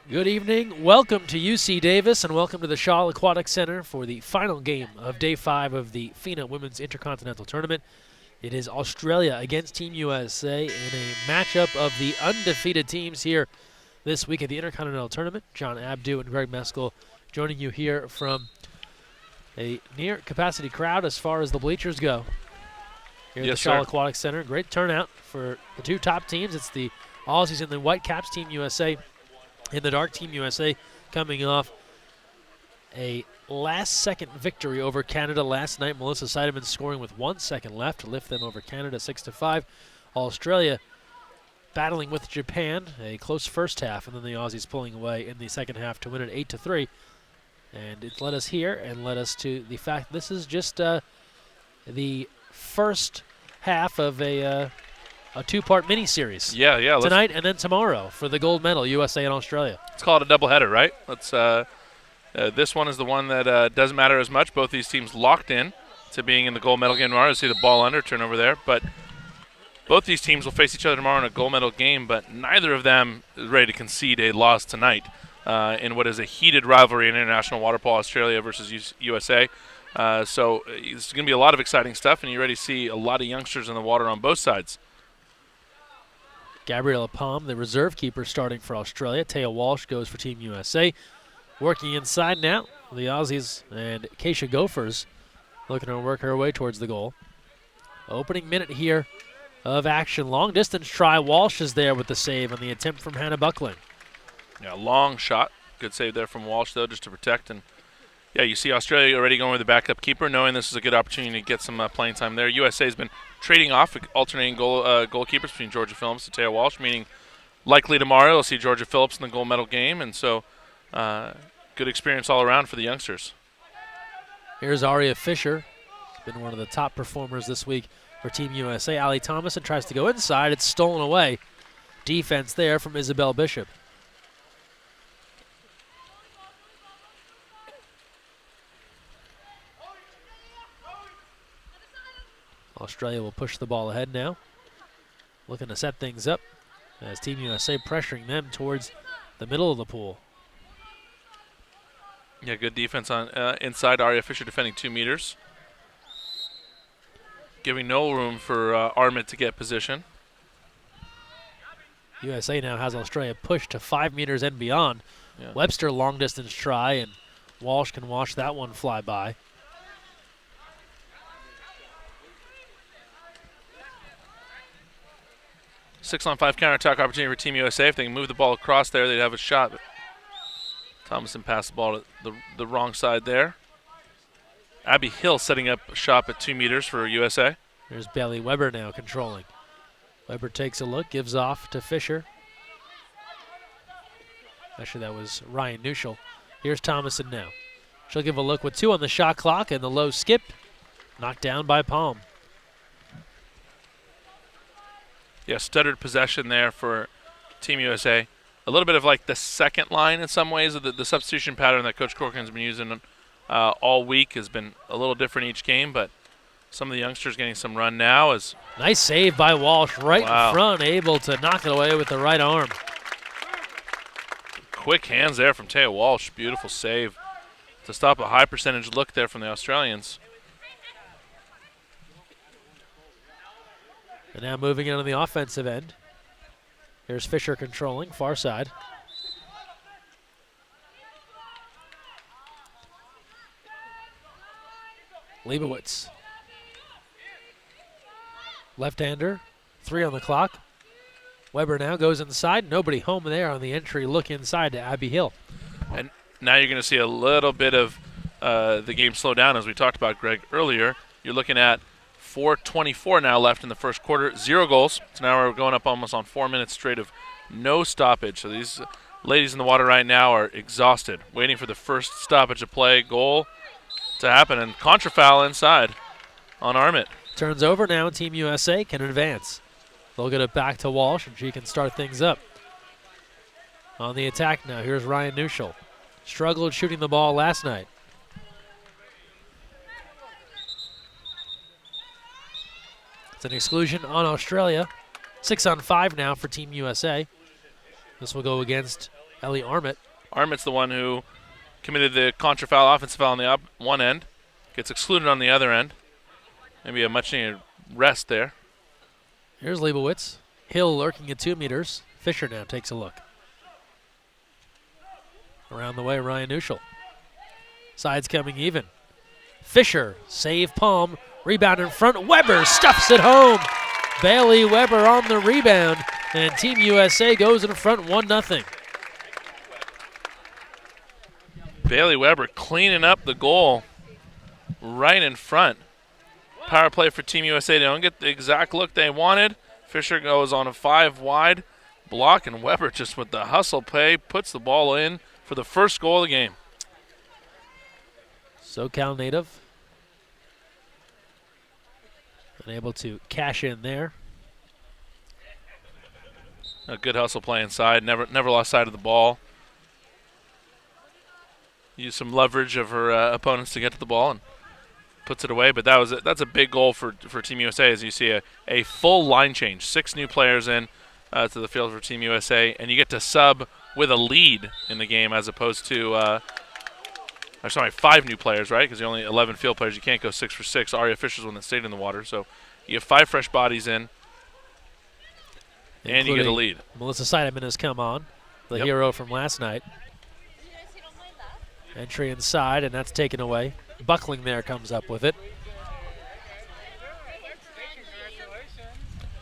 Good evening. Welcome to UC Davis and welcome to the Shaw Aquatic Center for the final game of Day 5 of the FINA Women's Intercontinental Tournament. It is Australia against Team USA in a matchup of the undefeated teams here this week at the Intercontinental Tournament. John Abdu and Greg Meskel joining you here from a near-capacity crowd as far as the bleachers go here at the Shaw Aquatic Center. Great turnout for the two top teams. It's the Aussies and the Whitecaps, Team USA. In the dark, Team USA coming off a last-second victory over Canada last night. Melissa Seidemann scoring with 1 second left to lift them over Canada 6-5. Australia battling with Japan, a close first half, and then the Aussies pulling away in the second half to win it 8-3. And it led us here and led us to the fact this is just the first half of a two-part mini-series. Yeah. Tonight and then tomorrow for the gold medal, USA and Australia. Let's call it a doubleheader, right? This one is the one that doesn't matter as much. Both these teams locked in to being in the gold medal game tomorrow. You see the ball under, turnover there. But both these teams will face each other tomorrow in a gold medal game, but neither of them is ready to concede a loss tonight in what is a heated rivalry in international water polo, Australia versus USA. So it's going to be a lot of exciting stuff, and you already see a lot of youngsters in the water on both sides. Gabriella Palm, the reserve keeper, starting for Australia. Taya Walsh goes for Team USA. Working inside now, the Aussies and Keisha Gophers looking to work her way towards the goal. Opening minute here of action. Long distance try. Walsh is there with the save on the attempt from Hannah Buckling. Yeah, long shot. Good save there from Walsh, though, just to protect. And yeah, you see Australia already going with the backup keeper, knowing this is a good opportunity to get some playing time there. USA has been trading off, alternating goalkeepers between Georgia Phillips and Taya Walsh, meaning likely tomorrow you'll see Georgia Phillips in the gold medal game, and so good experience all around for the youngsters. Here's Aria Fisher. Been one of the top performers this week for Team USA. Allie Thomason tries to go inside. It's stolen away. Defense there from Isabel Bishop. Australia will push the ball ahead now. Looking to set things up as Team USA pressuring them towards the middle of the pool. Yeah, good defense on inside. Aria Fisher defending 2 meters. Giving no room for Armit to get position. USA now has Australia pushed to 5 meters and beyond. Yeah. Webster long distance try, and Walsh can watch that one fly by. Six-on-5 counterattack opportunity for Team USA. If they can move the ball across there, they'd have a shot. But Thomason passed the ball to the wrong side there. Abby Hill setting up a shot at 2 meters for USA. There's Bailey Weber now controlling. Weber takes a look, gives off to Fisher. Actually, that was Ryan Neuschel. Here's Thomason now. She'll give a look with 2 on the shot clock and the low skip. Knocked down by Palm. Yeah, stuttered possession there for Team USA. A little bit of like the second line in some ways of the substitution pattern that Coach Corcoran's been using all week has been a little different each game, but some of the youngsters getting some run now. Nice save by Walsh right in front, able to knock it away with the right arm. Quick hands there from Taya Walsh. Beautiful save to stop a high percentage look there from the Australians. And now moving in on the offensive end. Here's Fisher controlling, far side. Leibowitz. Left-hander, 3 on the clock. Weber now goes inside. Nobody home there on the entry. Look inside to Abby Hill. And now you're going to see a little bit of the game slow down, as we talked about, Greg, earlier. You're looking at 4:24 now left in the first quarter. 0 goals. So now we're going up almost on 4 minutes straight of no stoppage. So these ladies in the water right now are exhausted, waiting for the first stoppage of play, goal to happen, and contra foul inside on Armit. Turns over now. Team USA can advance. They'll get it back to Walsh, and she can start things up. On the attack now, here's Ryan Neuschel. Struggled shooting the ball last night. It's an exclusion on Australia. 6-on-5 now for Team USA. This will go against Ellie Armit. Armit's the one who committed the contra foul, offensive foul on the one end. Gets excluded on the other end. Maybe a much-needed rest there. Here's Leibowitz. Hill lurking at 2 meters. Fisher now takes a look. Around the way, Ryan Uschel. Sides coming even. Fisher, save Palm. Rebound in front. Weber stuffs it home. Bailey Weber on the rebound. And Team USA goes in front 1-0. Bailey Weber cleaning up the goal right in front. Power play for Team USA. They don't get the exact look they wanted. Fisher goes on a 5 wide block, and Weber just with the hustle play puts the ball in for the first goal of the game. SoCal native. Unable to cash in there. A good hustle play inside. Never lost sight of the ball. Used some leverage of her opponents to get to the ball and puts it away. But that's a big goal for Team USA, as you see a full line change. 6 new players in to the field for Team USA, and you get to sub with a lead in the game as opposed to 5 new players, right? Because you're only 11 field players. You can't go 6 for 6. Aria Fisher's one that stayed in the water. So you have 5 fresh bodies in, and you get a lead. Melissa Seidemann has come on, the hero from last night. Entry inside, and that's taken away. Buckling there comes up with it.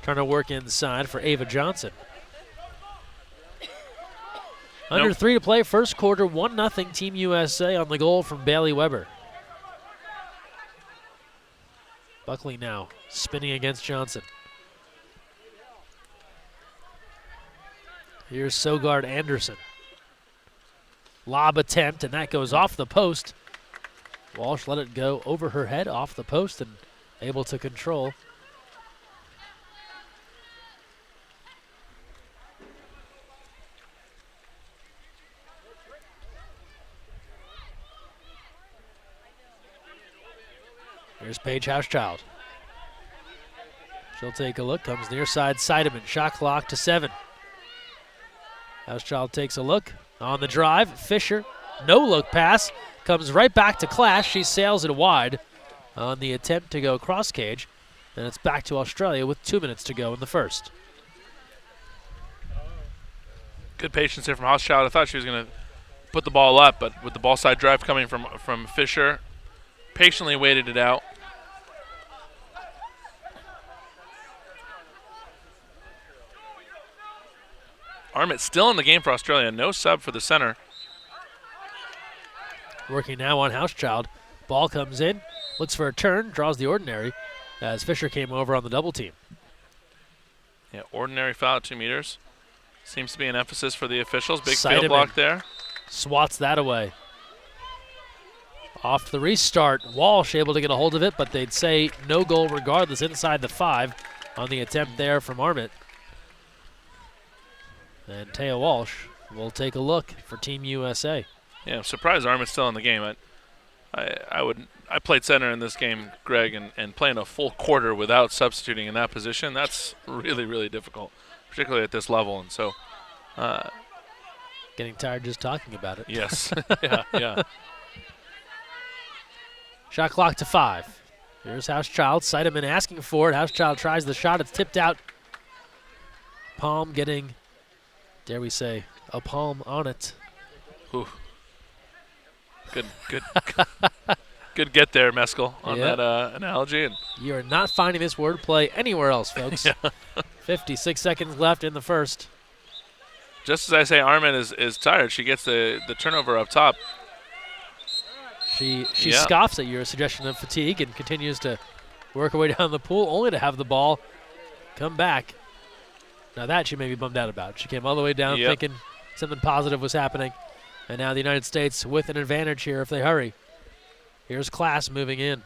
Trying to work inside for Ava Johnson. Under 3 to play, first quarter, 1-0 Team USA on the goal from Bailey Weber. Buckley now spinning against Johnson. Here's Sogard Anderson. Lob attempt, and that goes off the post. Walsh let it go over her head, off the post, and able to control. Here's Paige Hauschild. She'll take a look, comes near side, Seidemann, shot clock to 7. Hauschild takes a look. On the drive, Fisher, no look pass, comes right back to Clash. She sails it wide on the attempt to go cross cage, and it's back to Australia with 2 minutes to go in the first. Good patience here from Hauschild. I thought she was going to put the ball up, but with the ball side drive coming from Fisher, patiently waited it out. Armit still in the game for Australia. No sub for the center. Working now on Hauschild. Ball comes in, looks for a turn, draws the ordinary as Fisher came over on the double team. Yeah, ordinary foul at 2 meters. Seems to be an emphasis for the officials. Big Seidemann field block there. Swats that away. Off the restart, Walsh able to get a hold of it, but they'd say no goal regardless inside the 5 on the attempt there from Armit. And Taya Walsh will take a look for Team USA. Yeah, I'm surprised Armit's still in the game. I played center in this game, Greg, and playing a full quarter without substituting in that position, that's really, really difficult, particularly at this level. And so, getting tired just talking about it. Yes, yeah. Shot clock to 5. Here's Hauschild. Seidemann asking for it. Hauschild tries the shot. It's tipped out. Palm getting, dare we say, a palm on it. Ooh. Good get there, Meskel, on that analogy. And you are not finding this wordplay anywhere else, folks. 56 seconds left in the first. Just as I say, Armin is tired. She gets the turnover up top. She scoffs at your suggestion of fatigue and continues to work her way down the pool, only to have the ball come back. Now that she may be bummed out about. She came all the way down thinking something positive was happening. And now the United States with an advantage here if they hurry. Here's Class moving in.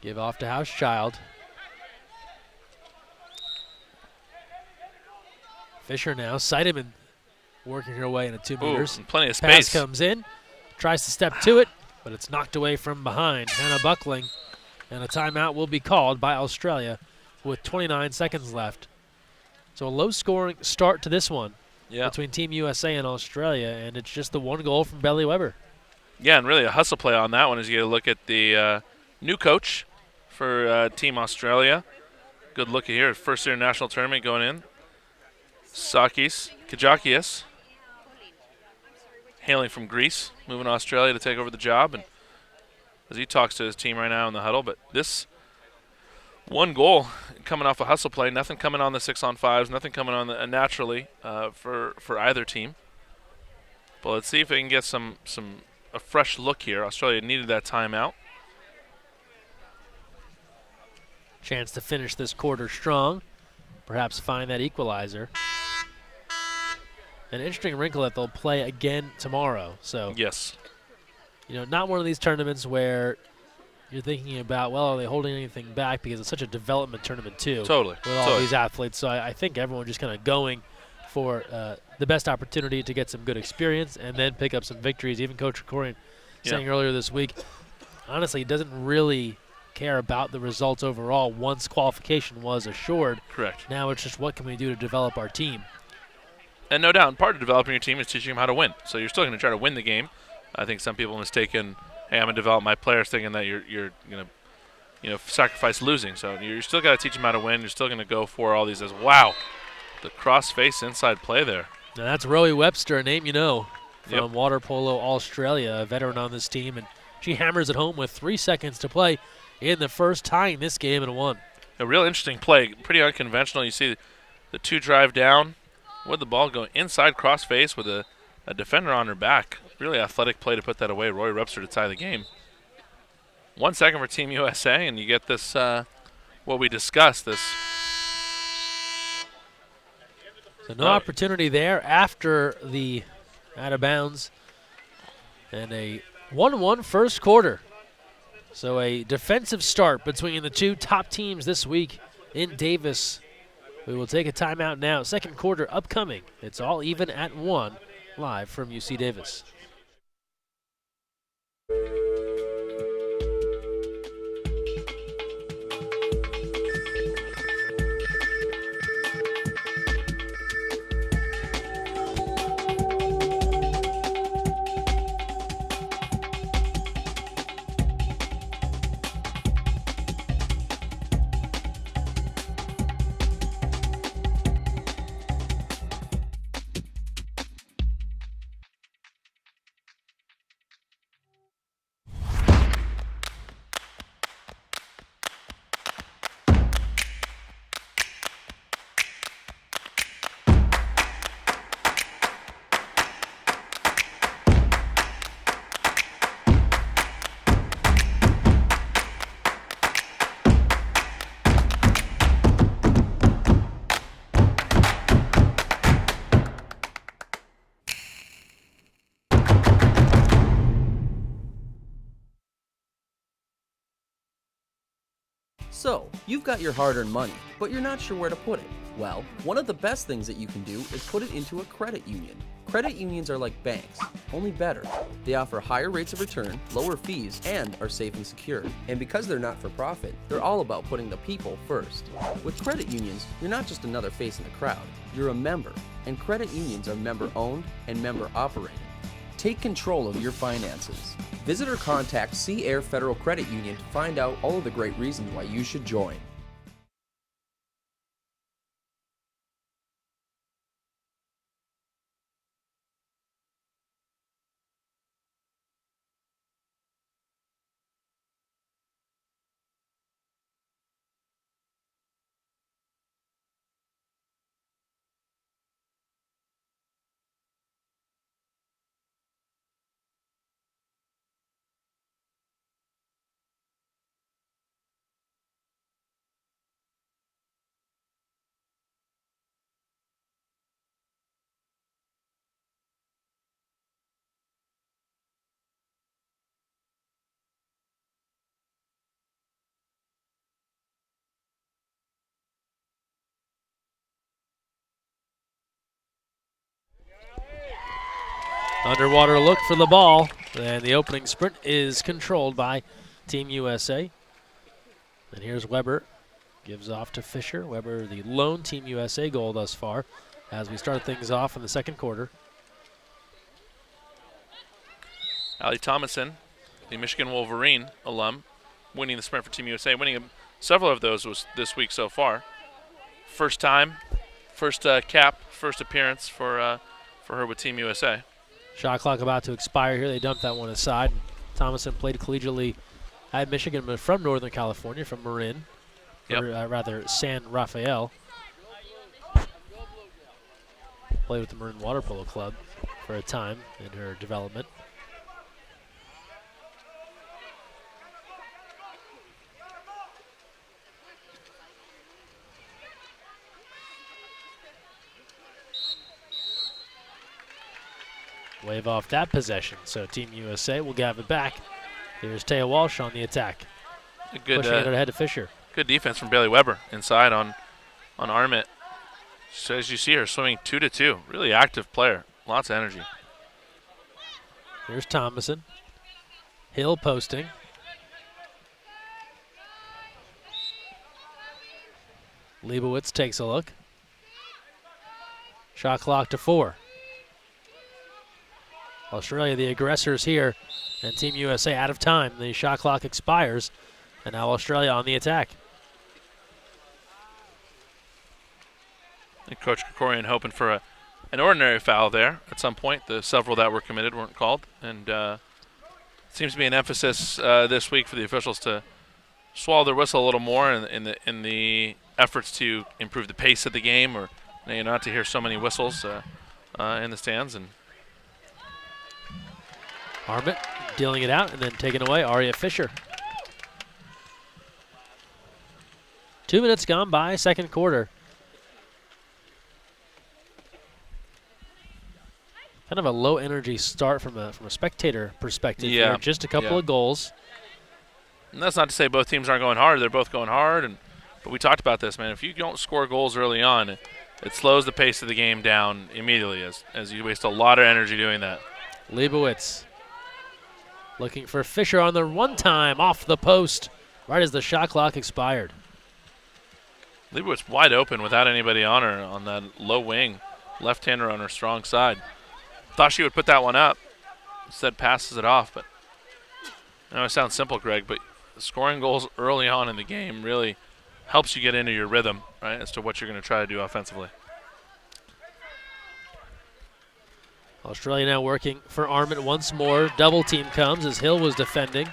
Give off to Hauschild. Fisher now. Seidemann working her way into 2 meters. Plenty of space. Pass comes in. Tries to step to it, but it's knocked away from behind. Hannah Buckling. And a timeout will be called by Australia with 29 seconds left. So a low-scoring start to this one. between Team USA and Australia, and it's just the one goal from Belly Weber. Yeah, and really a hustle play on that one as you get a look at the new coach for Team Australia. Good look here, first international tournament going in. Sakis Kajakias, hailing from Greece, moving to Australia to take over the job, and as he talks to his team right now in the huddle. But this one goal coming off a hustle play, nothing coming on the 6-on-5s, nothing coming on the, naturally for either team. But let's see if they can get a fresh look here. Australia needed that timeout. Chance to finish this quarter strong, perhaps find that equalizer. An interesting wrinkle that they'll play again tomorrow. So yes, not one of these tournaments where you're thinking about, well, are they holding anything back, because it's such a development tournament too. Totally. With all these athletes. So I think everyone just kind of going for the best opportunity to get some good experience and then pick up some victories. Even Coach Krikorian saying earlier this week, honestly, he doesn't really care about the results overall once qualification was assured. Correct. Now it's just what can we do to develop our team. And no doubt, part of developing your team is teaching them how to win. So you're still going to try to win the game. I think some people mistaken, hey, I'm going to develop my players, thinking that you're going to sacrifice losing. So you're still got to teach them how to win. You're still going to go for all these. Wow, the cross-face inside play there. Now that's Rowie Webster, a name you know from Water Polo Australia, a veteran on this team, and she hammers it home with 3 seconds to play in the first, tying this game at 1. A real interesting play, pretty unconventional. You see the two drive down with the ball go inside cross-face with a defender on her back. Really athletic play to put that away. Rowie Webster to tie the game. 1 second for Team USA, and you get this, what we discussed, this. So no opportunity there after the out of bounds. And a 1-1 first quarter. So a defensive start between the two top teams this week in Davis. We will take a timeout now. Second quarter upcoming. It's all even at 1, live from UC Davis. So, you've got your hard-earned money, but you're not sure where to put it. Well, one of the best things that you can do is put it into a credit union. Credit unions are like banks, only better. They offer higher rates of return, lower fees, and are safe and secure. And because they're not for profit, they're all about putting the people first. With credit unions, you're not just another face in the crowd, you're a member. And credit unions are member-owned and member-operated. Take control of your finances. Visit or contact Sea Air Federal Credit Union to find out all of the great reasons why you should join. Underwater look for the ball, and the opening sprint is controlled by Team USA. And here's Weber, gives off to Fisher. Weber, the lone Team USA goal thus far. as we start things off in the second quarter. Allie Thomason, the Michigan Wolverine alum, winning the sprint for Team USA, winning several of those was this week so far. First time, first cap, first appearance for her with Team USA. Shot clock about to expire here. They dumped that one aside. Thomason played collegiately at Michigan, but from Northern California, from Marin, Yep. or rather San Rafael. Played with the Marin Water Polo Club for a time in her development. Wave off that possession, so Team USA will have it back. Here's Taya Walsh on the attack. A good, Pushing it ahead to Fisher. good defense from Bailey Weber inside on Armit. So as you see her swimming 2-2, really active player, lots of energy. Here's Thomason. Hill posting. Leibowitz takes a look. Shot clock to 4. Australia, the aggressors here, and Team USA out of time. The shot clock expires, and now Australia on the attack. And Coach Krikorian hoping for an ordinary foul there at some point. The several that were committed weren't called, and seems to be an emphasis this week for the officials to swallow their whistle a little more in the efforts to improve the pace of the game, or not to hear so many whistles in the stands. And Armit dealing it out and then taken away. Aria Fisher. 2 minutes gone by, second quarter. Kind of a low energy start from a spectator perspective. Yeah. Here. Just a couple of goals. And that's not to say both teams aren't going hard. They're both going hard. But we talked about this, man. If you don't score goals early on, it slows the pace of the game down immediately as you waste a lot of energy doing that. Leibowitz looking for Fisher on the one time off the post right as the shot clock expired. Leibowitz wide open without anybody on her on that low wing. Left-hander on her strong side. Thought she would put that one up. Instead passes it off. But I know it sounds simple, Greg, but scoring goals early on in the game really helps you get into your rhythm, right, as to what you're going to try to do offensively. Australia now working for Armit once more. Double team comes as Hill was defending.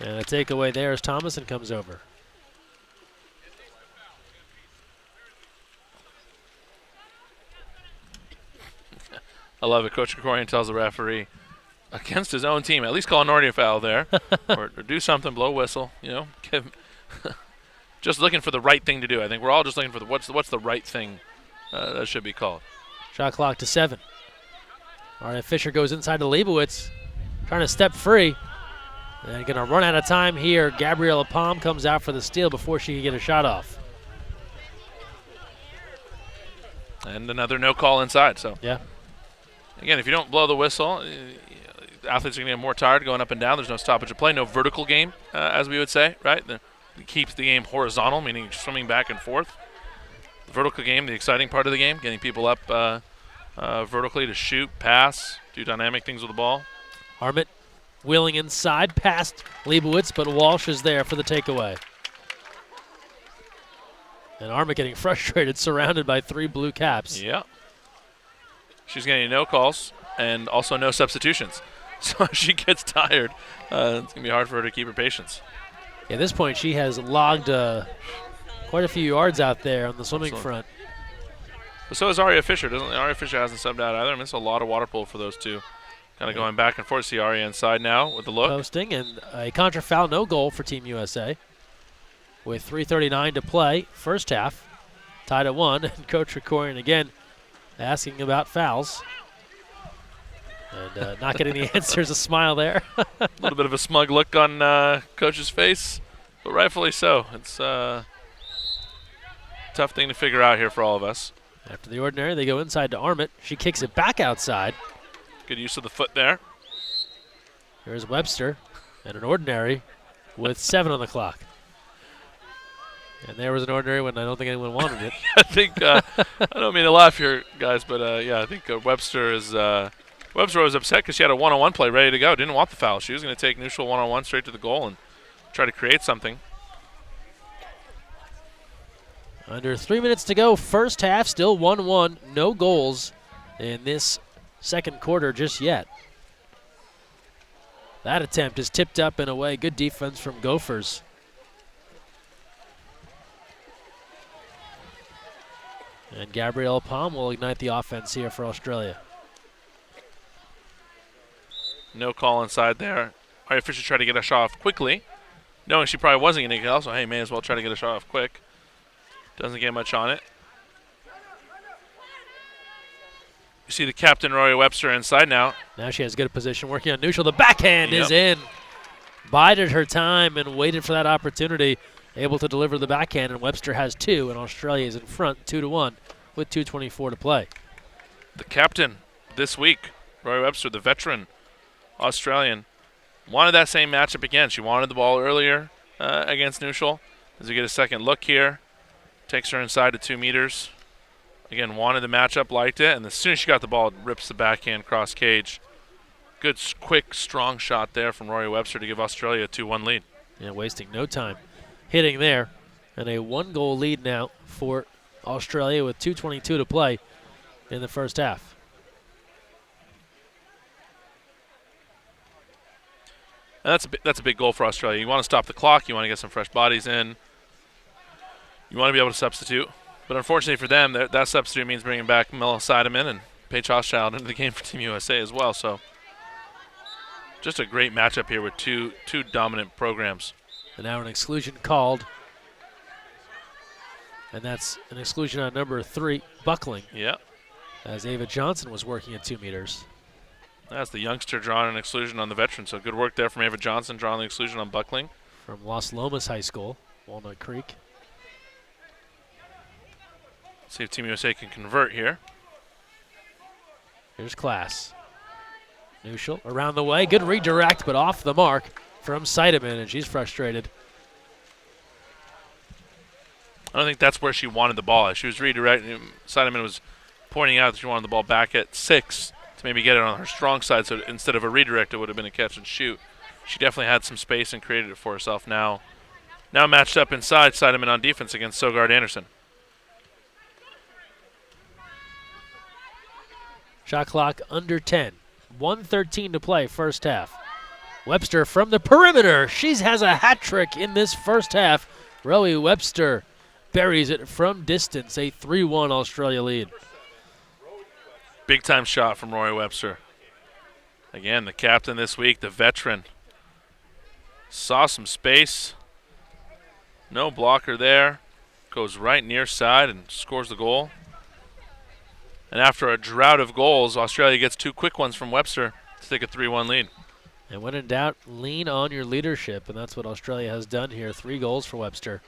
And a takeaway there as Thomason comes over. I love it. Coach Krikorian tells the referee, against his own team, at least call an ordinary foul there, or do something, blow a whistle. Give just looking for the right thing to do. I think we're all just looking for what's the right thing that should be called. Shot clock to 7. All right, Fisher goes inside to Leibowitz, trying to step free. And going to run out of time here. Gabriella Palm comes out for the steal before she can get a shot off. And another no call inside. So Yeah. again, if you don't blow the whistle, athletes are going to get more tired going up and down. There's no stoppage of play, no vertical game, as we would say, right? It keeps the game horizontal, meaning swimming back and forth. The vertical game, the exciting part of the game, getting people up vertically to shoot, pass, do dynamic things with the ball. Armit wheeling inside past Leibowitz, but Walsh is there for the takeaway. And Armit getting frustrated, surrounded by 3 blue caps. Yeah. She's getting no calls and also no substitutions. So if she gets tired, it's going to be hard for her to keep her patience. At this point, she has logged quite a few yards out there on the swimming Excellent. front. But so is Aria Fisher. Aria Fisher hasn't subbed out either. I mean, it's a lot of water polo for those two. Kind of going back and forth. See Aria inside now with the look. Posting, and a contra foul, no goal for Team USA. With 3:39 to play, first half, tied at 1. And Coach Krikorian again asking about fouls. And not getting the answers, a smile there. A little bit of a smug look on Coach's face, but rightfully so. It's a tough thing to figure out here for all of us. After the ordinary, they go inside to Armit. She kicks it back outside. Good use of the foot there. Here's Webster and an ordinary with 7 on the clock. And there was an ordinary one. I don't think anyone wanted it. I think I don't mean to laugh here, guys, but yeah, I think Webster was upset because she had a one-on-one play ready to go. Didn't want the foul. She was going to take neutral one-on-one straight to the goal and try to create something. Under 3 minutes to go, first half, still 1-1. No goals in this second quarter just yet. That attempt is tipped up and away. Good defense from Gophers. And Gabrielle Palm will ignite the offense here for Australia. No call inside there. Aria Fisher tried to get a shot off quickly, knowing she probably wasn't going to get it. So, hey, may as well try to get a shot off quick. Doesn't get much on it. You see the captain, Rory Webster, inside now. Now she has good position working on neutral. The backhand is in. Bided her time and waited for that opportunity. Able to deliver the backhand, and Webster has two, and Australia is in front 2-1 with 2:24 to play. The captain this week, Rory Webster, the veteran Australian, wanted that same matchup again. She wanted the ball earlier against neutral. As we get a second look here, takes her inside to 2 meters. Again, wanted the matchup, liked it, and as soon as she got the ball, it rips the backhand cross cage. Good, quick, strong shot there from Rory Webster to give Australia a 2-1 lead. Yeah, wasting no time hitting there. And a 1-goal lead now for Australia with 2:22 to play in the first half. And that's a big goal for Australia. You want to stop the clock. You want to get some fresh bodies in. You want to be able to substitute. But unfortunately for them, that substitute means bringing back Mel Seidemann and Paige Hochschild into the game for Team USA as well. So just a great matchup here with two dominant programs. And now an exclusion called. And that's an exclusion on number 3, Buckling. Yeah. As Ava Johnson was working at 2 meters. That's the youngster drawing an exclusion on the veteran. So good work there from Ava Johnson drawing the exclusion on Buckling. From Los Lomas High School, Walnut Creek. See if Team USA can convert here. Here's Class. Neuschel around the way. Good redirect, but off the mark from Seidemann, and she's frustrated. I don't think that's where she wanted the ball. She was redirecting. Seidemann was pointing out that she wanted the ball back at 6 to maybe get it on her strong side, so instead of a redirect, it would have been a catch and shoot. She definitely had some space and created it for herself now. Now matched up inside, Seidemann on defense against Sogard Anderson. Shot clock under 10. 1:13 to play, first half. Webster from the perimeter. She has a hat trick in this first half. Rowie Webster buries it from distance. A 3-1 Australia lead. Big time shot from Rory Webster. Again, the captain this week, the veteran. Saw some space. No blocker there. Goes right near side and scores the goal. And after a drought of goals, Australia gets 2 quick ones from Webster to take a 3-1 lead. And when in doubt, lean on your leadership, and that's what Australia has done here. 3 goals for Webster.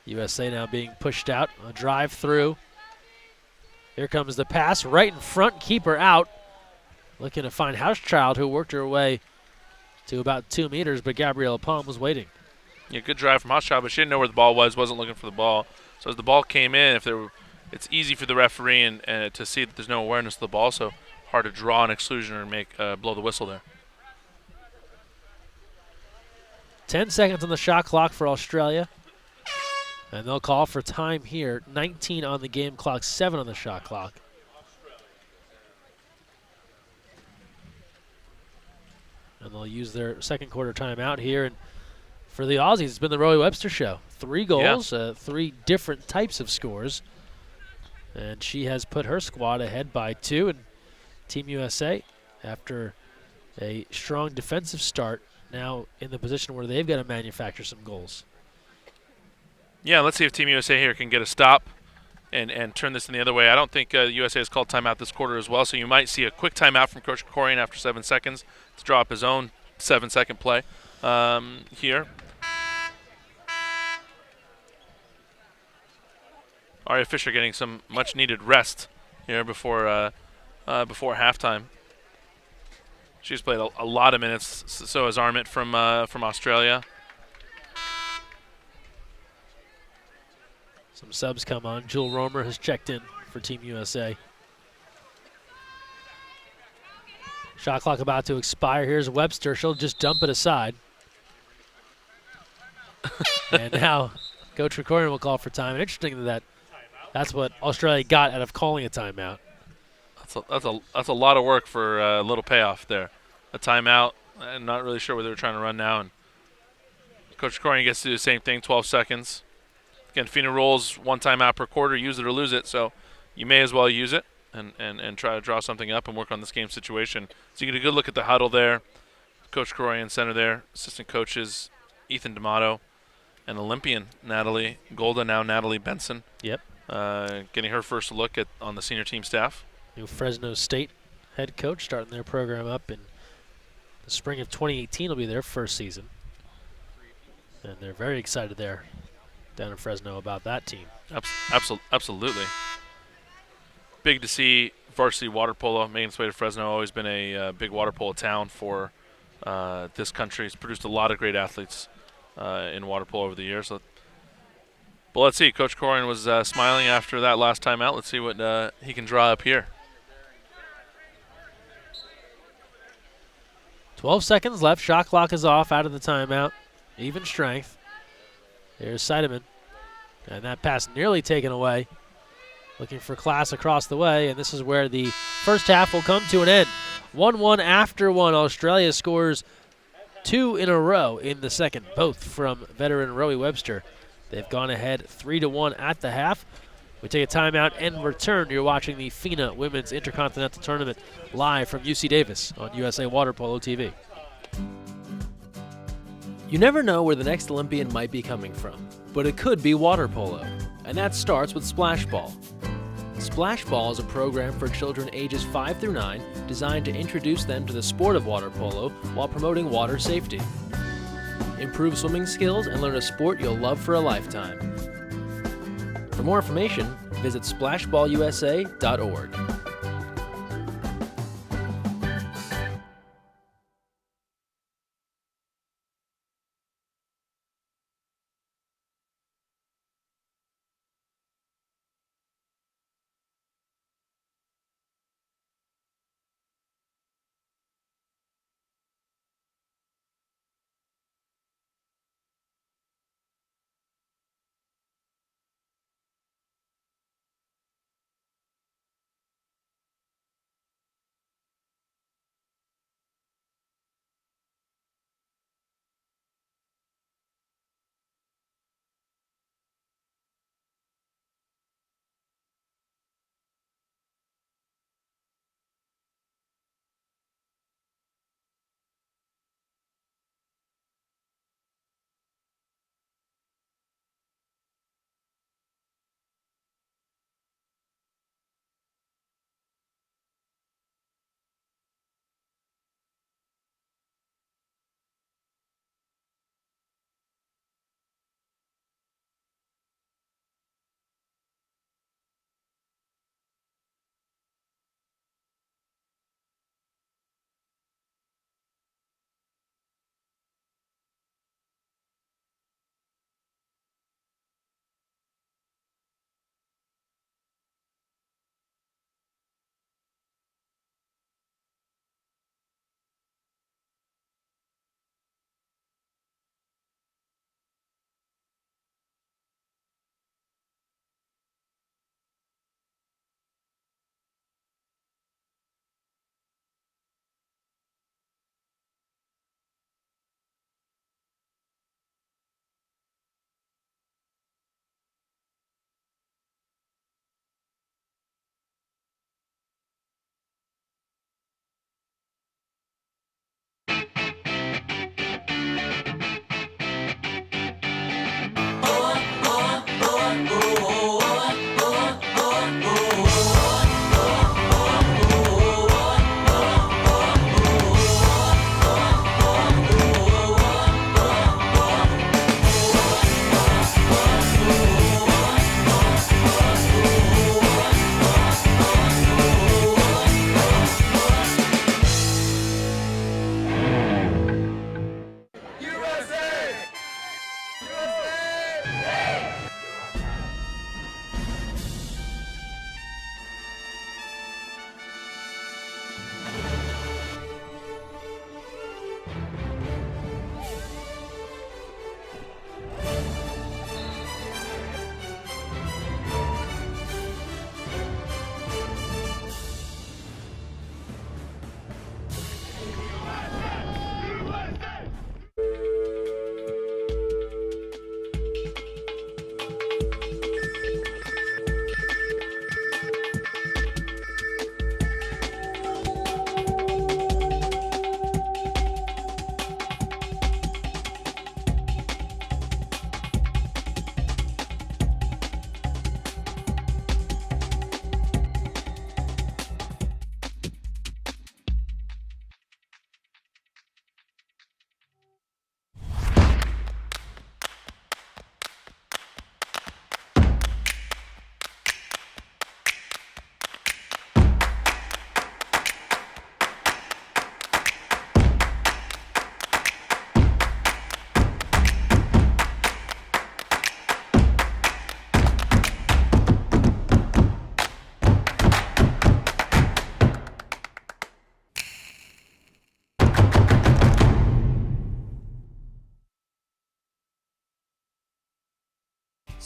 USA now being pushed out. A drive through. Here comes the pass right in front, keeper out. Looking to find Hochschild, who worked her way to about 2 meters, but Gabrielle Palm was waiting. Yeah, good drive from Hochschild, but she didn't know where the ball was, wasn't looking for the ball. So as the ball came in, it's easy for the referee and to see that there's no awareness of the ball, so hard to draw an exclusion or make blow the whistle there. 10 seconds on the shot clock for Australia. And they'll call for time here. 19 on the game clock, 7 on the shot clock. And they'll use their second quarter timeout here. And for the Aussies, it's been the Rowie Webster show. 3 goals, 3 different types of scores. And she has put her squad ahead by 2. And Team USA, after a strong defensive start, now in the position where they've got to manufacture some goals. Yeah, let's see if Team USA here can get a stop and turn this in the other way. I don't think USA has called timeout this quarter as well, so you might see a quick timeout from Coach Krikorian after 7 seconds to draw up his own 7-second play here. Aria Fisher getting some much-needed rest here before halftime. She's played a lot of minutes. So has Armit from Australia. Some subs come on. Jewel Romer has checked in for Team USA. Shot clock about to expire. Here's Webster. She'll just dump it aside. And now Coach Krikorian will call for time. And interesting that's what Australia got out of calling a timeout. That's a lot of work for a little payoff there. A timeout. I'm not really sure what they were trying to run now. And Coach Krikorian gets to do the same thing. 12 seconds. Again, FINA rules 1 timeout per quarter. Use it or lose it. So you may as well use it and try to draw something up and work on this game situation. So you get a good look at the huddle there. Coach Krikorian center there. Assistant coaches Ethan D'Amato and Olympian Natalie Golda, now Natalie Benson. Yep. Getting her first look on the senior team staff. New Fresno State head coach starting their program up in the spring of 2018 will be their first season. And they're very excited there down in Fresno about that team. Absolutely. Big to see varsity water polo making its way to Fresno. Always been a big water polo town for this country. It's produced a lot of great athletes in water polo over the years. But let's see. Coach Krikorian was smiling after that last time out. Let's see what he can draw up here. 12 seconds left. Shot clock is off out of the timeout. Even strength. Here's Seidemann. And that pass nearly taken away. Looking for class across the way, and this is where the first half will come to an end. 1-1 after 1. Australia scores 2 in a row in the second, both from veteran Rowie Webster. They've gone ahead 3-1 at the half. We take a timeout and return. You're watching the FINA Women's Intercontinental Tournament live from UC Davis on USA Water Polo TV. You never know where the next Olympian might be coming from, but it could be water polo, and that starts with Splash Ball. Splash Ball is a program for children ages 5 through 9 designed to introduce them to the sport of water polo while promoting water safety. Improve swimming skills and learn a sport you'll love for a lifetime. For more information, visit splashballusa.org.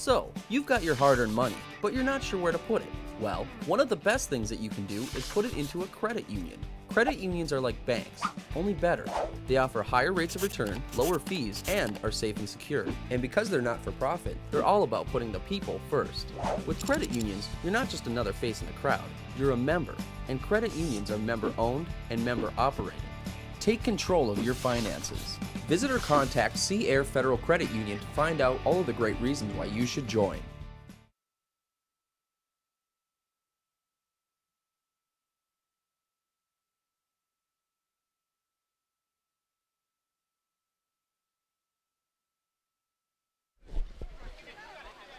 So, you've got your hard-earned money, but you're not sure where to put it. Well, one of the best things that you can do is put it into a credit union. Credit unions are like banks, only better. They offer higher rates of return, lower fees, and are safe and secure. And because they're not for profit, they're all about putting the people first. With credit unions, you're not just another face in the crowd, you're a member. And credit unions are member-owned and member-operated. Take control of your finances. Visit or contact Sea Air Federal Credit Union to find out all of the great reasons why you should join.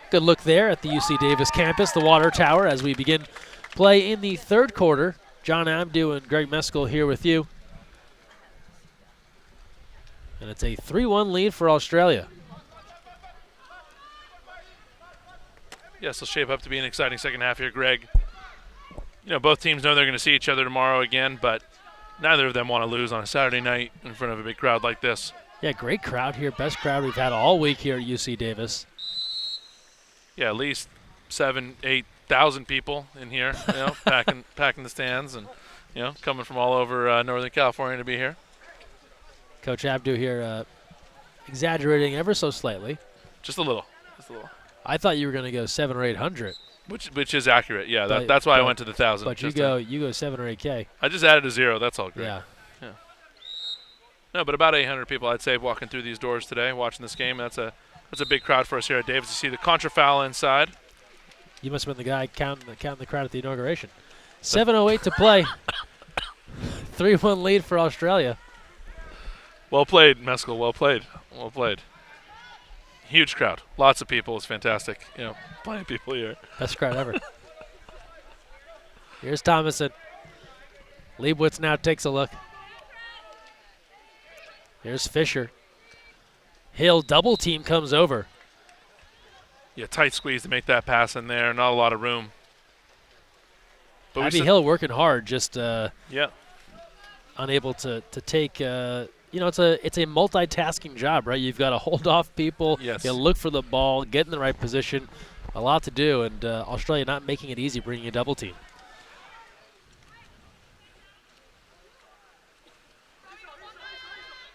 Good look there at the UC Davis campus, the water tower, as we begin play in the third quarter. John Abdu and Greg Meskel here with you. And it's a 3-1 lead for Australia. Yes, it'll shape up to be an exciting second half here, Greg. You know, both teams know they're going to see each other tomorrow again, but neither of them want to lose on a Saturday night in front of a big crowd like this. Yeah, great crowd here. Best crowd we've had all week here at UC Davis. Yeah, at least 7,000 to 8,000 people in here, you know, packing the stands, and you know, coming from all over Northern California to be here. Coach Abdu here, exaggerating ever so slightly. Just a little, just a little. I thought you were going to go 700 or 800. Which is accurate. Yeah, that's why I went to the 1,000. But you go 7 or 8K. I just added a 0. That's all, Greg. Yeah. No, but about 800 people, I'd say, walking through these doors today, watching this game. That's a big crowd for us here at Davis. You see the contra foul inside. You must have been the guy counting the crowd at the inauguration. 7:08 to play. 3-1 lead for Australia. Well played, Meskel. Well played. Well played. Huge crowd. Lots of people. It's fantastic. You know, plenty of people here. Best crowd ever. Here's Thomason. Leibowitz now takes a look. Here's Fisher. Hill double team comes over. Yeah, tight squeeze to make that pass in there. Not a lot of room. But Abby Hill working hard, just yeah, unable to take. You know, it's a multitasking job, right? You've got to hold off people. Yes. You look for the ball, get in the right position. A lot to do, and Australia not making it easy, bringing a double team.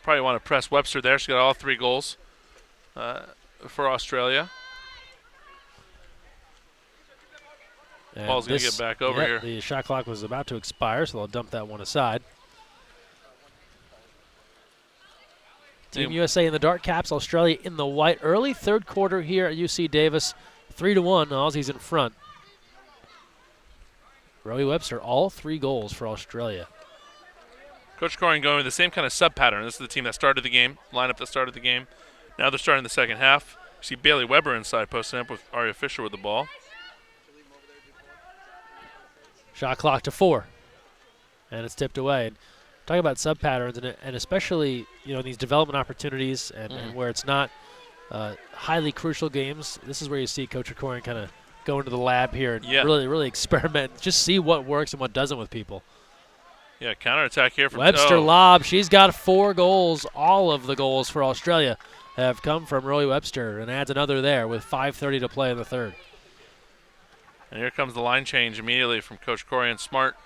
Probably want to press Webster there. She got all 3 goals for Australia. And Ball's going to get back over here. The shot clock was about to expire, so they'll dump that one aside. Team USA in the dark caps, Australia in the white. Early third quarter here at UC Davis, 3-1. Aussies in front. Rowie Webster, all 3 goals for Australia. Coach Corian going with the same kind of sub pattern. This is the team that started the game, lineup that started the game. Now they're starting the second half. You see Bailey Weber inside, posting up with Aria Fisher with the ball. Shot clock to 4, and it's tipped away. And talk about sub patterns, and especially in these development opportunities, and where it's not highly crucial games. This is where you see Coach Corian kind of go into the lab here and really experiment, just see what works and what doesn't with people. Yeah, counterattack here from Webster lob. She's got 4 goals. All of the goals for Australia have come from Rowie Webster, and adds another there with 5:30 to play in the third. And here comes the line change immediately from Coach Corian. Smart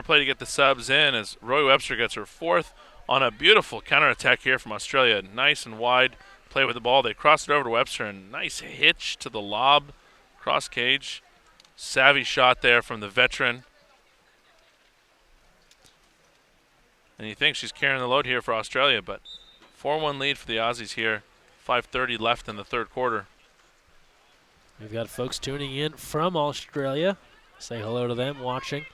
play to get the subs in as Rowie Webster gets her 4th on a beautiful counterattack here from Australia. Nice and wide play with the ball. They cross it over to Webster, and nice hitch to the lob, cross cage. Savvy shot there from the veteran. And you think she's carrying the load here for Australia, but 4-1 lead for the Aussies here. 5:30 left in the third quarter. We've got folks tuning in from Australia. Say hello to them watching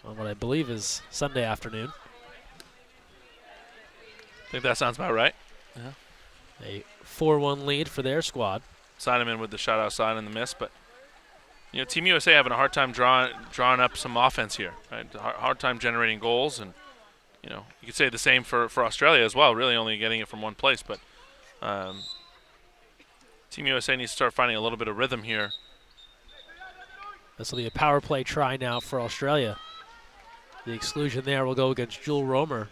on what I believe is Sunday afternoon. I think that sounds about right. Yeah. A 4-1 lead for their squad. Sideman with the shot outside and the miss, but Team USA having a hard time drawing up some offense here. Right? Hard time generating goals, and you could say the same for Australia as well. Really, only getting it from one place, but Team USA needs to start finding a little bit of rhythm here. This will be a power play try now for Australia. The exclusion there will go against Jewel Romer.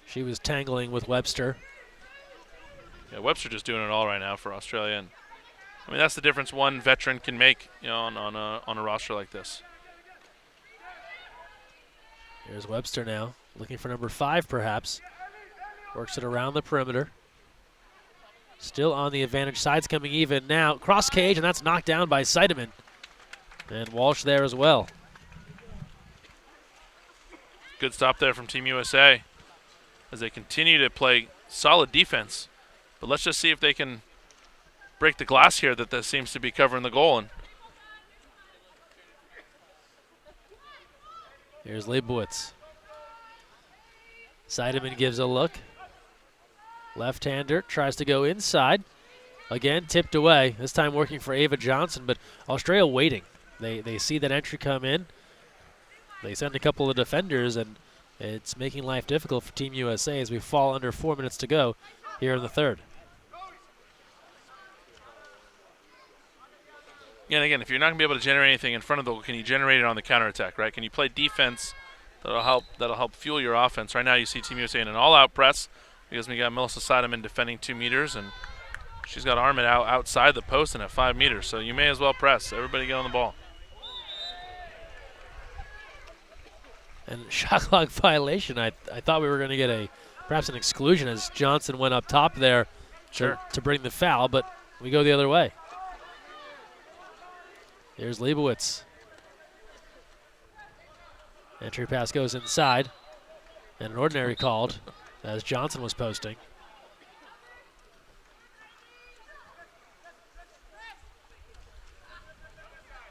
She was tangling with Webster. Yeah, Webster just doing it all right now for Australia, and I mean, that's the difference one veteran can make, on a roster like this. Here's Webster now, looking for number 5 perhaps. Works it around the perimeter. Still on the advantage. Side's coming even now. Cross cage, and that's knocked down by Seidemann. And Walsh there as well. Good stop there from Team USA as they continue to play solid defense. But let's just see if they can break the glass here that seems to be covering the goal. And here's Leibowitz. Seidemann gives a look. Left-hander tries to go inside. Again, tipped away. This time working for Ava Johnson, but Australia waiting. They see that entry come in. They send a couple of defenders, and it's making life difficult for Team USA as we fall under 4 minutes to go here in the third. And again, if you're not going to be able to generate anything in front of the goal, can you generate it on the counterattack, right? Can you play defense that'll help fuel your offense? Right now you see Team USA in an all-out press because we got Melissa Seidemann defending 2 meters, and she's got Armit outside the post and at 5 meters. So you may as well press. Everybody get on the ball. And shot clock violation. I thought we were going to get perhaps an exclusion as Johnson went up top there to bring the foul, but we go the other way. Here's Leibowitz. Entry pass goes inside, and an ordinary called as Johnson was posting.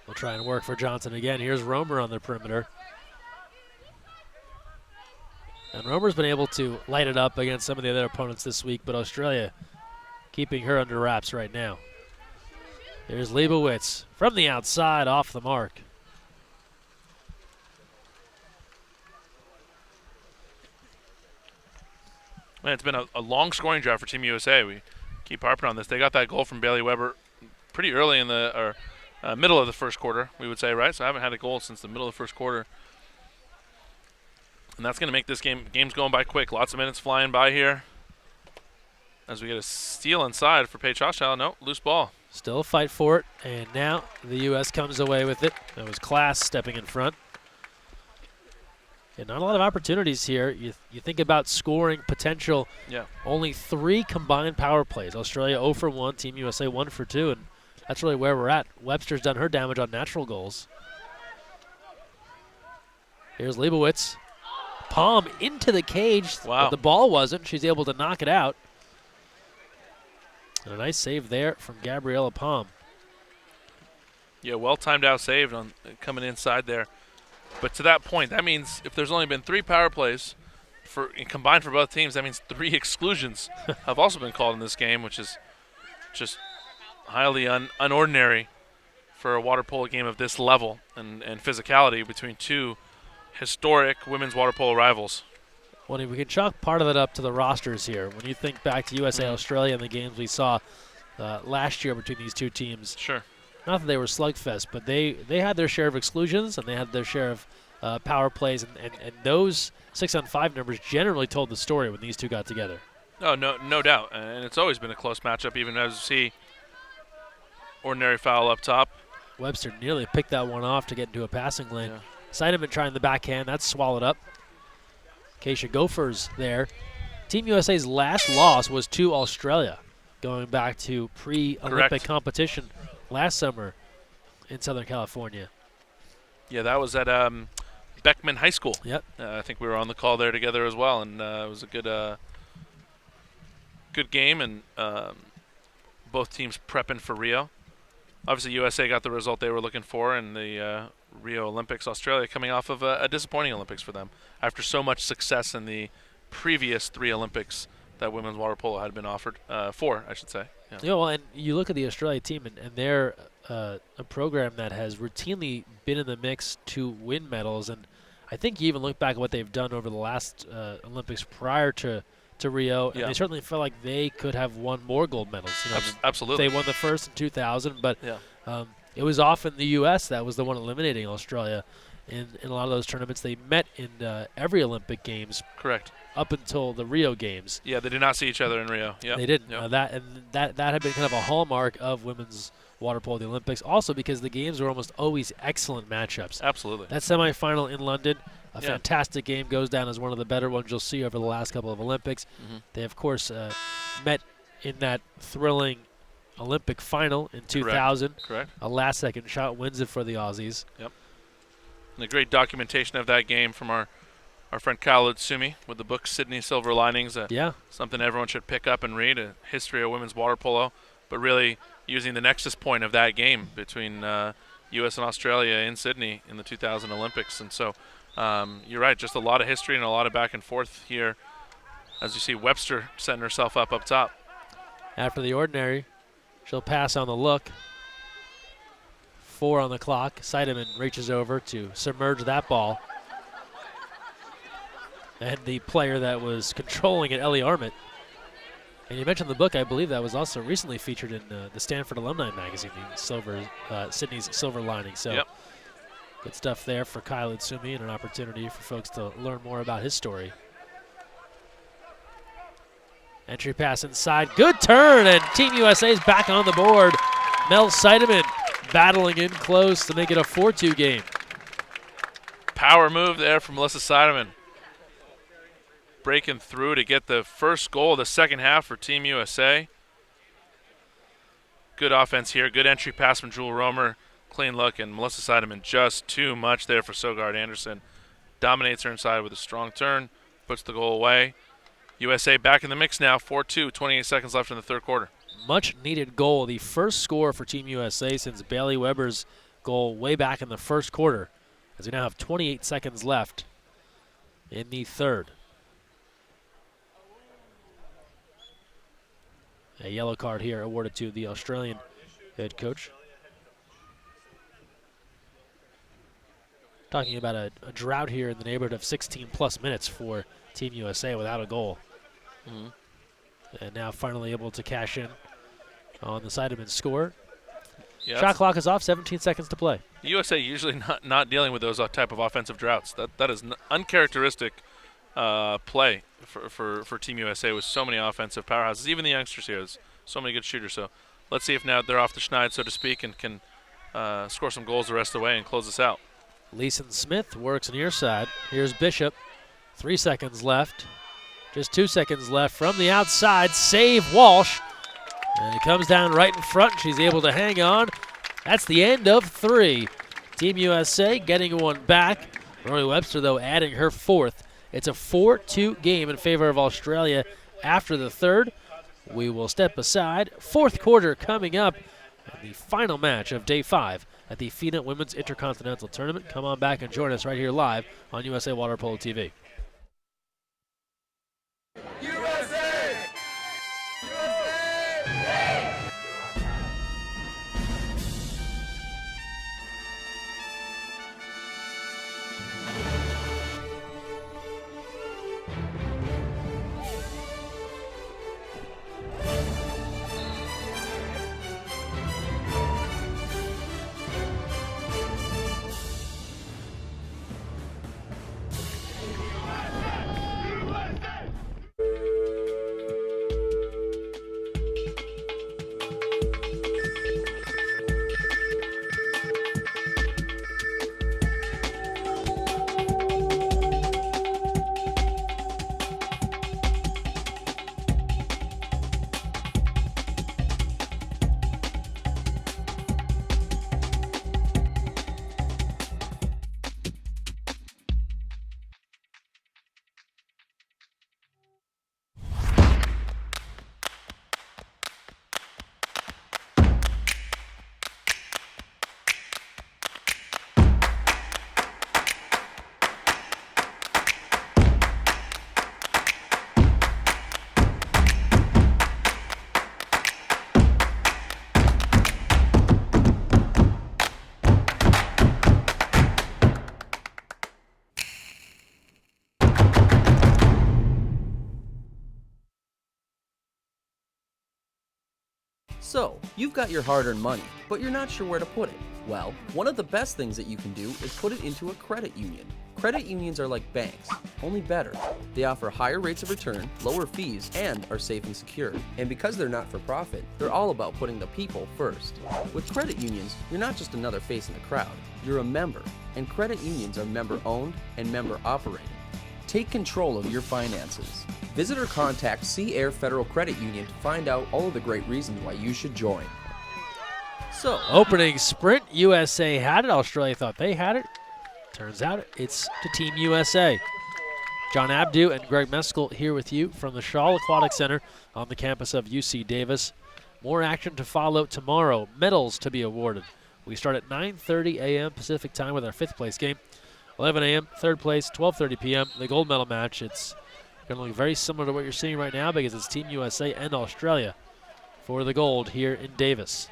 We'll try and work for Johnson again. Here's Romer on the perimeter. And Romer's been able to light it up against some of the other opponents this week, but Australia keeping her under wraps right now. There's Leibowitz from the outside, off the mark. Man, it's been a long scoring drive for Team USA. We keep harping on this. They got that goal from Bailey Weber pretty early in the middle of the first quarter, we would say, right? So I haven't had a goal since the middle of the first quarter. And that's going to make this game's going by quick. Lots of minutes flying by here. As we get a steal inside for Paige Hochschild. No, loose ball. Still a fight for it, and now the U.S. comes away with it. That was Class stepping in front. And not a lot of opportunities here. You think about scoring potential. Yeah. Only 3 combined power plays. Australia 0 for 1, Team USA 1 for 2, and that's really where we're at. Webster's done her damage on natural goals. Here's Leibowitz. Palm into the cage. Wow. But the ball wasn't. She's able to knock it out. And a nice save there from Gabriella Palm. Yeah, well-timed out save on coming inside there. But to that point, that means if there's only been 3 power plays combined for both teams, that means 3 exclusions have also been called in this game, which is just highly unordinary for a water polo game of this level and physicality between 2 historic women's water polo rivals. Well, we can chalk part of it up to the rosters here. When you think back to USA Australia and the games we saw last year between these 2 teams. Sure. Not that they were slugfest, but they had their share of exclusions and they had their share of power plays, and those 6-on-5 numbers generally told the story when these 2 got together. Oh, no doubt. And it's always been a close matchup, even as you see ordinary foul up top. Webster nearly picked that one off to get into a passing lane. Yeah. Seidemann trying the backhand. That's swallowed up. Keisha Gophers there. Team USA's last loss was to Australia, going back to pre-Olympic competition last summer in Southern California. Yeah, that was at Beckman High School. Yep. I think we were on the call there together as well, and it was a good game, and both teams prepping for Rio. Obviously, USA got the result they were looking for in the Rio Olympics. Australia coming off of a disappointing Olympics for them after so much success in the previous 3 Olympics that women's water polo had been offered 4, I should say. Yeah. Yeah, well, and you look at the Australia team, and they're a program that has routinely been in the mix to win medals, and I think you even look back at what they've done over the last Olympics prior to Rio, and they certainly felt like they could have won more gold medals. You know, absolutely. They won the first in 2000, but it was often the U.S. that was the one eliminating Australia. in a lot of those tournaments. They met in every Olympic Games Correct. up until the Rio Games. Yeah, they did not see each other in Rio. Yep. They didn't. Yep. That had been kind of a hallmark of women's water polo at the Olympics. Also because the games were almost always excellent matchups. Absolutely. That semifinal in London, a Yeah. fantastic game, goes down as one of the better ones you'll see over the last couple of Olympics. They, of course, met in that thrilling Olympic final in 2000. Correct. A last-second shot wins it for the Aussies. And a great documentation of that game from our friend Kyle Utsumi with the book Sydney Silver Linings. Yeah. Something everyone should pick up and read, a history of women's water polo, but really using the nexus point of that game between U.S. and Australia in Sydney in the 2000 Olympics. And so you're right, just a lot of history and a lot of back and forth here. As you see, Webster setting herself up top. After the ordinary, she'll pass on the look. 4 on the clock. Seidemann reaches over to submerge that ball. And the player that was controlling it, Ellie Armit. And you mentioned the book. I believe that was also recently featured in the Stanford Alumni Magazine, the Sydney's Silver Lining. So Yep. good stuff there for Kyle Utsumi and an opportunity for folks to learn more about his story. Entry pass inside. Good turn, and Team USA is back on the board. Mel Seidemann battling in close to make it a 4-2 game. Power move there from Melissa Seidemann. Breaking through to get the first goal of the second half for Team USA. Good offense here. Good entry pass from Jewel Romer. Clean look, and Melissa Seidemann just too much there for Sogard Anderson. Dominates her inside with a strong turn. Puts the goal away. USA back in the mix now. 4-2, 28 seconds left in the third quarter. Much needed goal. The first score for Team USA since Bailey Weber's goal way back in the first quarter, as we now have 28 seconds left in the third. A yellow card here awarded to the Australian head coach. Talking about a drought here in the neighborhood of 16-plus minutes for Team USA without a goal. And now finally able to cash in on the Seidemann score. Yeah, Shot clock is off, 17 seconds to play. USA usually not dealing with those type of offensive droughts. That is uncharacteristic play for Team USA with so many offensive powerhouses. Even the youngsters here, there's so many good shooters. So let's see if now they're off the schneid, so to speak, and can score some goals the rest of the way and close this out. Leeson Smith works near side. Here's Bishop. 3 seconds left. Just 2 seconds left from the outside. Save Walsh. And it comes down right in front. She's able to hang on. That's the end of 3. Team USA getting one back. Rory Webster, though, adding her 4th. It's a 4-2 game in favor of Australia after the third. We will step aside. Fourth quarter coming up. And the final match of day 5 at the FINA Women's Intercontinental Tournament. Come on back and join us right here live on USA Water Polo TV. So, you've got your hard-earned money, but you're not sure where to put it. Well, one of the best things that you can do is put it into a credit union. Credit unions are like banks, only better. They offer higher rates of return, lower fees, and are safe and secure. And because they're not for profit, they're all about putting the people first. With credit unions, you're not just another face in the crowd, you're a member. And credit unions are member-owned and member-operated. Take control of your finances. Visit or contact Sea Air Federal Credit Union to find out all of the great reasons why you should join. So, Opening sprint, USA had it. Australia thought they had it. Turns out it's to Team USA. John Abdu and Greg Meskel here with you from the Shaw Aquatic Center on the campus of UC Davis. More action to follow tomorrow. Medals to be awarded. We start at 9:30 a.m. Pacific time with our 5th place game. 11 a.m. 3rd place, 12:30 p.m. The gold medal match. It's going to look very similar to what you're seeing right now because it's Team USA and Australia for the gold here in Davis.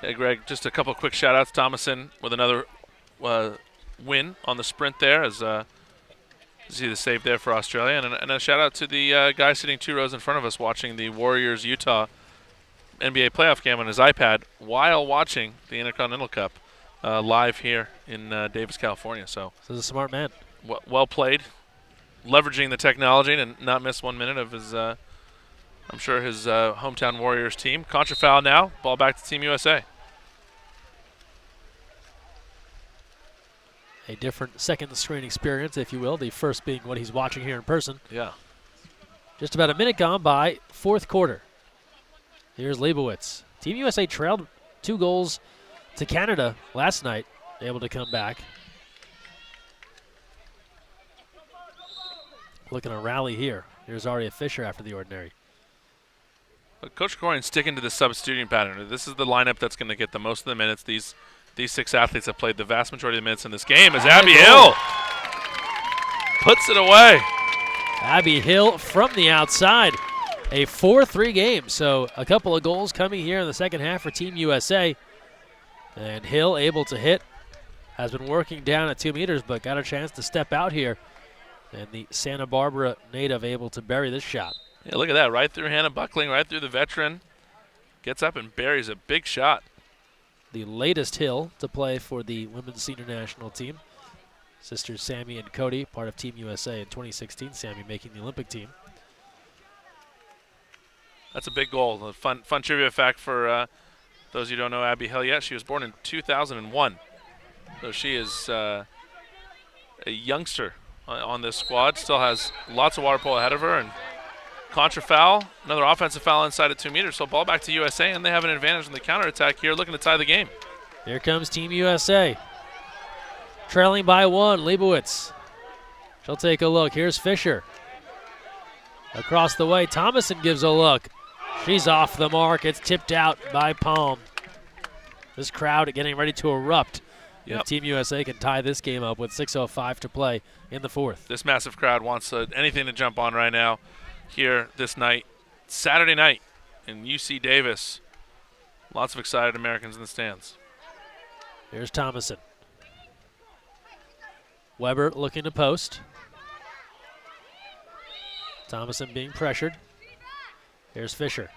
Hey, Greg, just a couple of quick shout-outs. Thomason with another win on the sprint there as see the save there for Australia. And a shout-out to the guy sitting 2 rows in front of us watching the Warriors-Utah NBA playoff game on his iPad while watching the Intercontinental Cup live here in Davis, California. So this is a smart man. Well played, leveraging the technology and not miss 1 minute of his, I'm sure, his hometown Warriors team. Contra foul now. Ball back to Team USA. A different second screen experience, if you will. The first being what he's watching here in person. Yeah. Just about a minute gone by, 4th quarter. Here's Leibowitz. Team USA trailed 2 goals to Canada last night, able to come back. Looking to rally here. Here's Aria Fisher after the ordinary. But Coach Corian sticking to the substituting pattern. This is the lineup that's going to get the most of the minutes. These 6 athletes have played the vast majority of the minutes in this game as Abby Hill puts it away. Abby Hill from the outside. A 4-3 game, so a couple of goals coming here in the second half for Team USA. And Hill able to hit. Has been working down at 2 meters, but got a chance to step out here. And the Santa Barbara native able to bury this shot. Yeah, look at that. Right through Hannah Buckling, right through the veteran. Gets up and buries a big shot. The latest Hill to play for the women's senior national team. Sisters Sammy and Cody, part of Team USA in 2016. Sammy making the Olympic team. That's a big goal. A fun trivia fact for those of you who don't know Abby Hill yet. She was born in 2001. So she is a youngster on this squad. Still has lots of water polo ahead of her. And contra foul, another offensive foul inside at 2 meters. So ball back to USA, and they have an advantage in the counterattack here, looking to tie the game. Here comes Team USA. Trailing by 1, Leibowitz. She'll take a look. Here's Fisher. Across the way, Thomason gives a look. She's off the mark. It's tipped out by Palm. This crowd getting ready to erupt. If Team USA can tie this game up with 6:05 to play in the 4th. This massive crowd wants anything to jump on right now here this night. Saturday night in UC Davis. Lots of excited Americans in the stands. Here's Thomason. Weber looking to post. Thomason being pressured. Here's Fisher.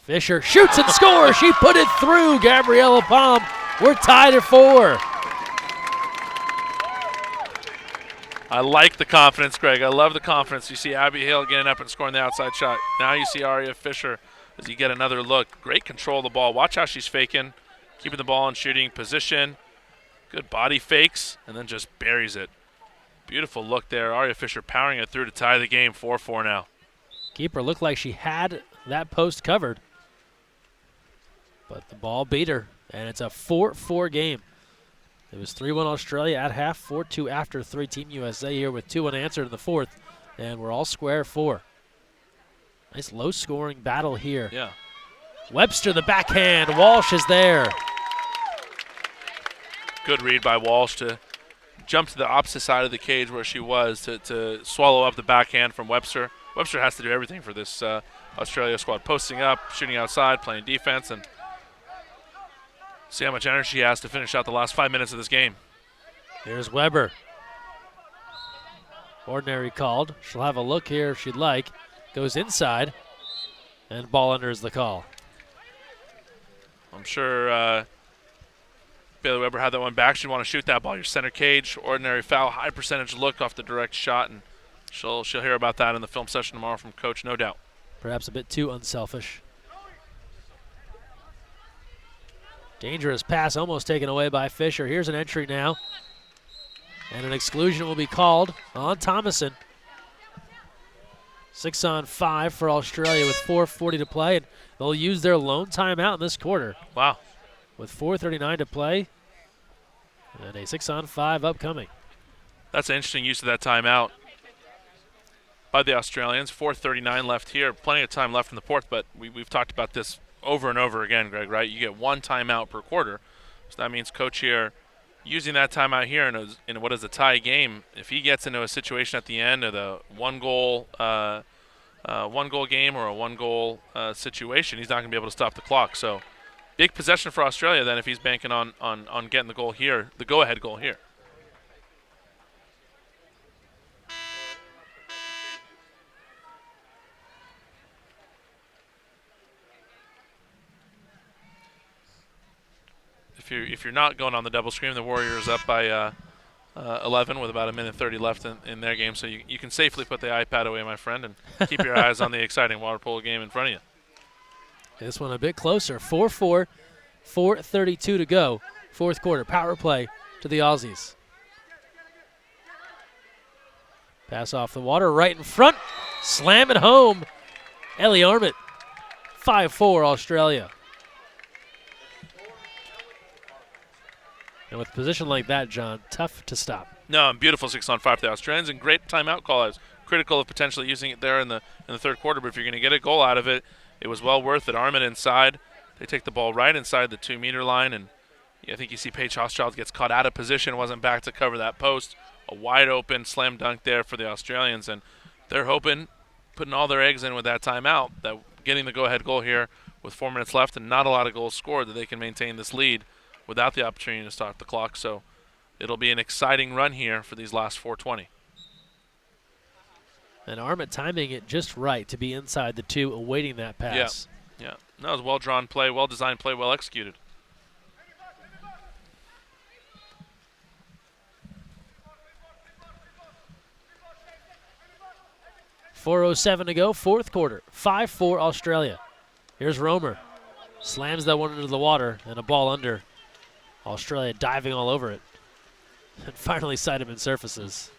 Fisher shoots and scores. She put it through. Gabriella Palm. We're tied at 4. I like the confidence, Greg. I love the confidence. You see Abby Hill getting up and scoring the outside shot. Now you see Aria Fisher as you get another look. Great control of the ball. Watch how she's faking, keeping the ball in shooting position. Good body fakes, and then just buries it. Beautiful look there. Aria Fisher powering it through to tie the game 4-4 now. Keeper looked like she had that post covered, but the ball beat her, and it's a 4-4 game. It was 3-1 Australia at half, 4-2 after 3. Team USA here with 2 unanswered in the 4th, and we're all square 4. Nice low-scoring battle here. Yeah. Webster, the backhand. Walsh is there. Good read by Walsh to jump to the opposite side of the cage where she was to swallow up the backhand from Webster. Webster has to do everything for this Australia squad, posting up, shooting outside, playing defense, and see how much energy she has to finish out the last 5 minutes of this game. Here's Weber. Ordinary called. She'll have a look here if she'd like. Goes inside. And ball under is the call. I'm sure Bailey Weber had that one back. She'd want to shoot that ball. Your center cage, ordinary foul, high percentage look off the direct shot, and she'll hear about that in the film session tomorrow from Coach, no doubt. Perhaps a bit too unselfish. Dangerous pass almost taken away by Fisher. Here's an entry now. And an exclusion will be called on Thomason. 6-on-5 for Australia with 4:40 to play, and they'll use their lone timeout in this quarter. Wow. With 4:39 to play, and a 6-on-5 upcoming. That's an interesting use of that timeout by the Australians. 4:39 left here. Plenty of time left in the fourth, but we've talked about this over and over again, Greg, right? You get one timeout per quarter. So that means Coach here using that timeout here in what is a tie game. If he gets into a situation at the end of the one goal game or a one-goal situation, he's not going to be able to stop the clock. So big possession for Australia then if he's banking on getting the goal here, the go-ahead goal here. If you're not going on the double screen, the Warriors up by 11 with about 1:30 left in their game, so you can safely put the iPad away, my friend, and keep your eyes on the exciting water polo game in front of you. This one a bit closer. 4-4, 4:32 to go. Fourth quarter, power play to the Aussies. Pass off the water, right in front. Slam it home. Ellie Armit, 5-4 Australia. And with a position like that, John, tough to stop. No, and beautiful 6-on-5 for the Australians, and great timeout call. I was critical of potentially using it there in the third quarter, but if you're going to get a goal out of it, it was well worth it. Armit inside. They take the ball right inside the 2-meter line, and I think you see Paige Hochschild gets caught out of position, wasn't back to cover that post. A wide open slam dunk there for the Australians, and they're hoping, putting all their eggs in with that timeout, that getting the go-ahead goal here with 4 minutes left and not a lot of goals scored, that they can maintain this lead without the opportunity to start the clock. So it'll be an exciting run here for these last 4:20. And Armit timing it just right to be inside the 2, awaiting that pass. Yeah. That was well-drawn play, well-designed play, well-executed. .407 to go, fourth quarter. 5-4 Australia. Here's Romer. Slams that one into the water, and a ball under. Australia diving all over it. And finally Seidemann surfaces.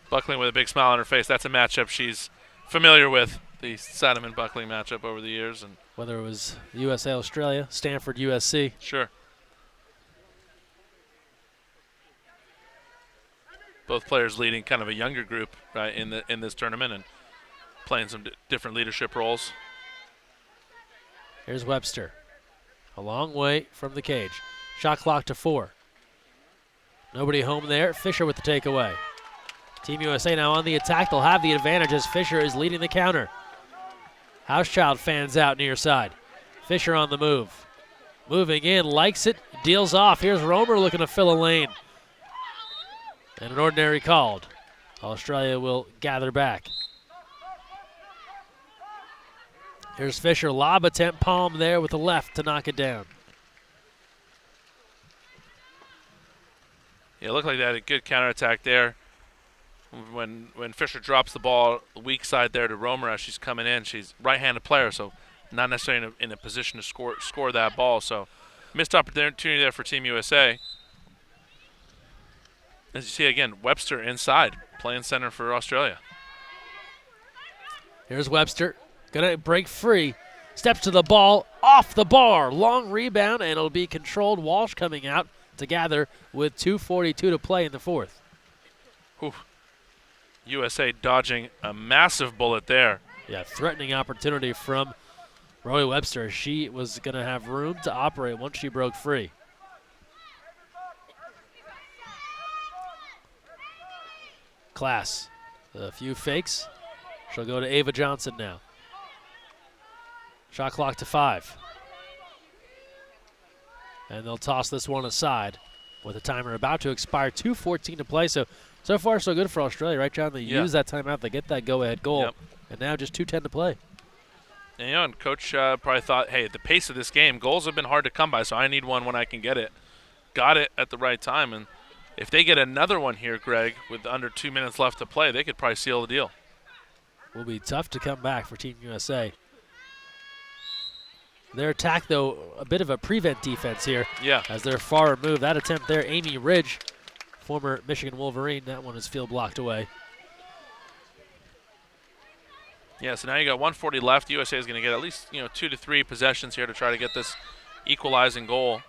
Buckling with a big smile on her face. That's a matchup she's familiar with, the Seidemann-Buckling matchup over the years. And whether it was USA-Australia, Stanford-USC. Sure. Both players leading kind of a younger group, right, in this tournament and playing some different leadership roles. Here's Webster. A long way from the cage. Shot clock to 4. Nobody home there. Fisher with the takeaway. Team USA now on the attack. They'll have the advantage as Fisher is leading the counter. Houschild fans out near side. Fisher on the move. Moving in, likes it, deals off. Here's Romer looking to fill a lane. And an ordinary called. Australia will gather back. Here's Fisher, lob attempt, palm there with the left to knock it down. Yeah, it looked like they had a good counterattack there. When Fisher drops the ball, the weak side there to Romer as she's coming in. She's right-handed player, so not necessarily in a position to score that ball. So missed opportunity there for Team USA. As you see again, Webster inside, playing center for Australia. Here's Webster. Gonna break free. Steps to the ball, off the bar. Long rebound, and it'll be controlled. Walsh coming out to gather with 2:42 to play in the fourth. Whew. USA dodging a massive bullet there. Yeah, threatening opportunity from Roy Webster. She was gonna have room to operate once she broke free. Class. A few fakes. She'll go to Ava Johnson now. Shot clock to 5. And they'll toss this one aside with the timer about to expire. 2:14 to play. So far, so good for Australia, right, John? They use that timeout. They get that go-ahead goal. Yep. And now just 2:10 to play. And Coach probably thought, hey, the pace of this game, goals have been hard to come by, so I need one when I can get it. Got it at the right time, and if they get another one here, Greg, with under 2 minutes left to play, they could probably seal the deal. Will be tough to come back for Team USA. Their attack, though, a bit of a prevent defense here. Yeah. As they're far removed. That attempt there, Amy Ridge, former Michigan Wolverine, that one is field blocked away. Yeah, so now you got 140 left. USA is going to get at least 2 to 3 possessions here to try to get this equalizing goal.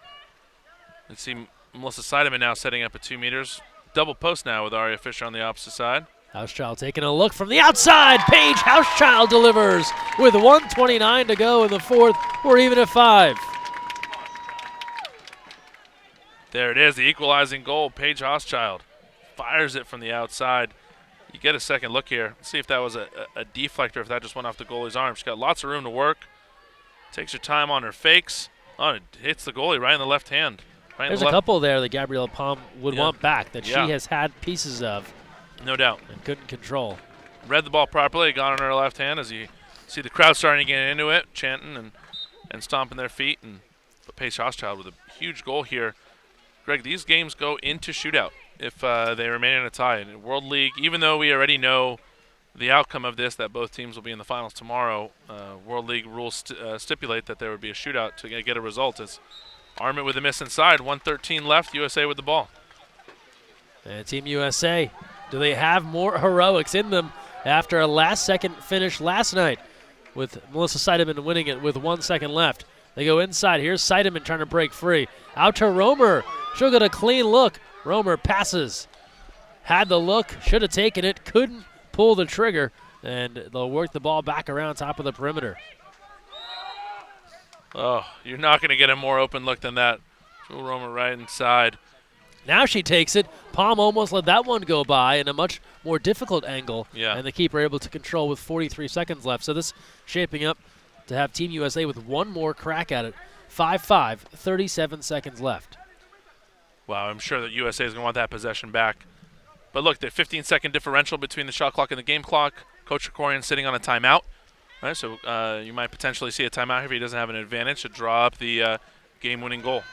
Let's see Melissa Seidemann now setting up at 2 meters. Double post now with Aria Fisher on the opposite side. Housechild taking a look from the outside. Paige Housechild delivers with 1:29 to go in the fourth. We're even at 5. There it is, the equalizing goal. Paige Housechild fires it from the outside. You get a second look here. Let's see if that was a deflector, if that just went off the goalie's arm. She's got lots of room to work. Takes her time on her fakes. Oh, it hits the goalie right in the left hand. There's a couple there that Gabriella Palm would want back that she has had pieces of. No doubt. And couldn't control. Read the ball properly, got on her left hand as you see the crowd starting to get into it, chanting and stomping their feet. And Paige Housechild with a huge goal here. Greg, these games go into shootout if they remain in a tie. In World League, even though we already know the outcome of this, that both teams will be in the finals tomorrow, World League rules stipulate that there would be a shootout to get a result. It's Arment with a miss inside, 1:13 left, USA with the ball. And Team USA, do they have more heroics in them after a last-second finish last night with Melissa Seidemann winning it with 1 second left? They go inside. Here's Seidemann trying to break free. Out to Romer. She'll get a clean look. Romer passes. Had the look, should have taken it, couldn't pull the trigger, and they'll work the ball back around top of the perimeter. Oh, you're not going to get a more open look than that. Jewel Romer right inside. Now she takes it. Palm almost let that one go by in a much more difficult angle. Yeah. And the keeper able to control with 43 seconds left. So this shaping up to have Team USA with one more crack at it. 5-5, 37 seconds left. Wow, I'm sure that USA is going to want that possession back. But look, the 15-second differential between the shot clock and the game clock. Coach Krikorian sitting on a timeout. All right, so you might potentially see a timeout here if he doesn't have an advantage to draw up the game-winning goal.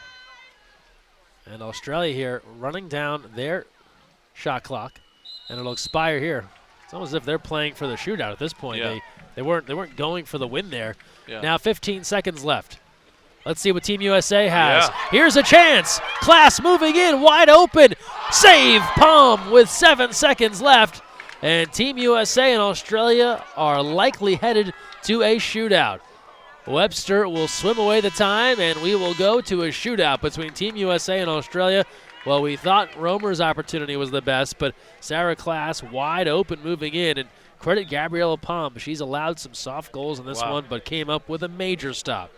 And Australia here running down their shot clock, and it'll expire here. It's almost as if they're playing for the shootout at this point. Yeah. They weren't going for the win there. Yeah. Now 15 seconds left. Let's see what Team USA has. Yeah. Here's a chance. Class moving in, wide open. Save Palm with 7 seconds left. And Team USA and Australia are likely headed to a shootout. Webster will swim away the time, and we will go to a shootout between Team USA and Australia. Well, we thought Romer's opportunity was the best, but Sarah Class wide open moving in. And credit Gabriella Palm. She's allowed some soft goals in this one, but came up with a major stop.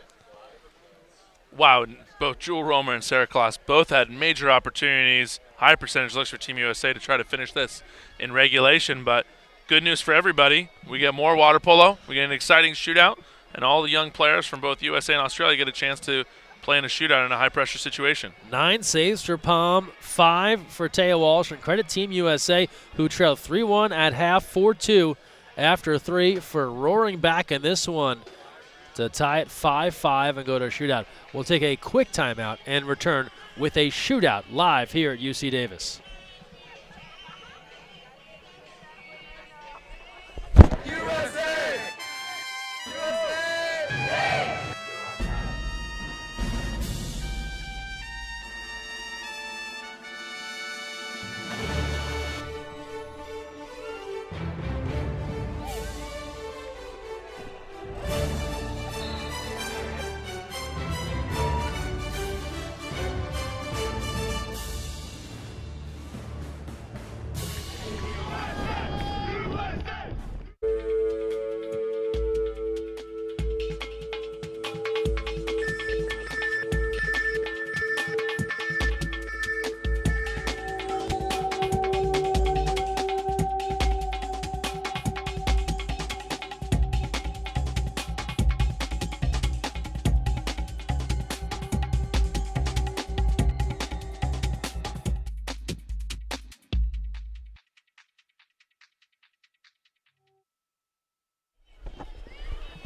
Wow, both Jewel Romer and Sarah Class both had major opportunities. High percentage looks for Team USA to try to finish this in regulation, but good news for everybody. We get more water polo. We get an exciting shootout, and all the young players from both USA and Australia get a chance to play in a shootout in a high-pressure situation. 9 saves for Palm, 5 for Taya Walsh, and credit Team USA, who trailed 3-1 at half, 4-2 after 3 for roaring back in this one to tie it 5-5 and go to a shootout. We'll take a quick timeout and return with a shootout live here at UC Davis. USA! USA!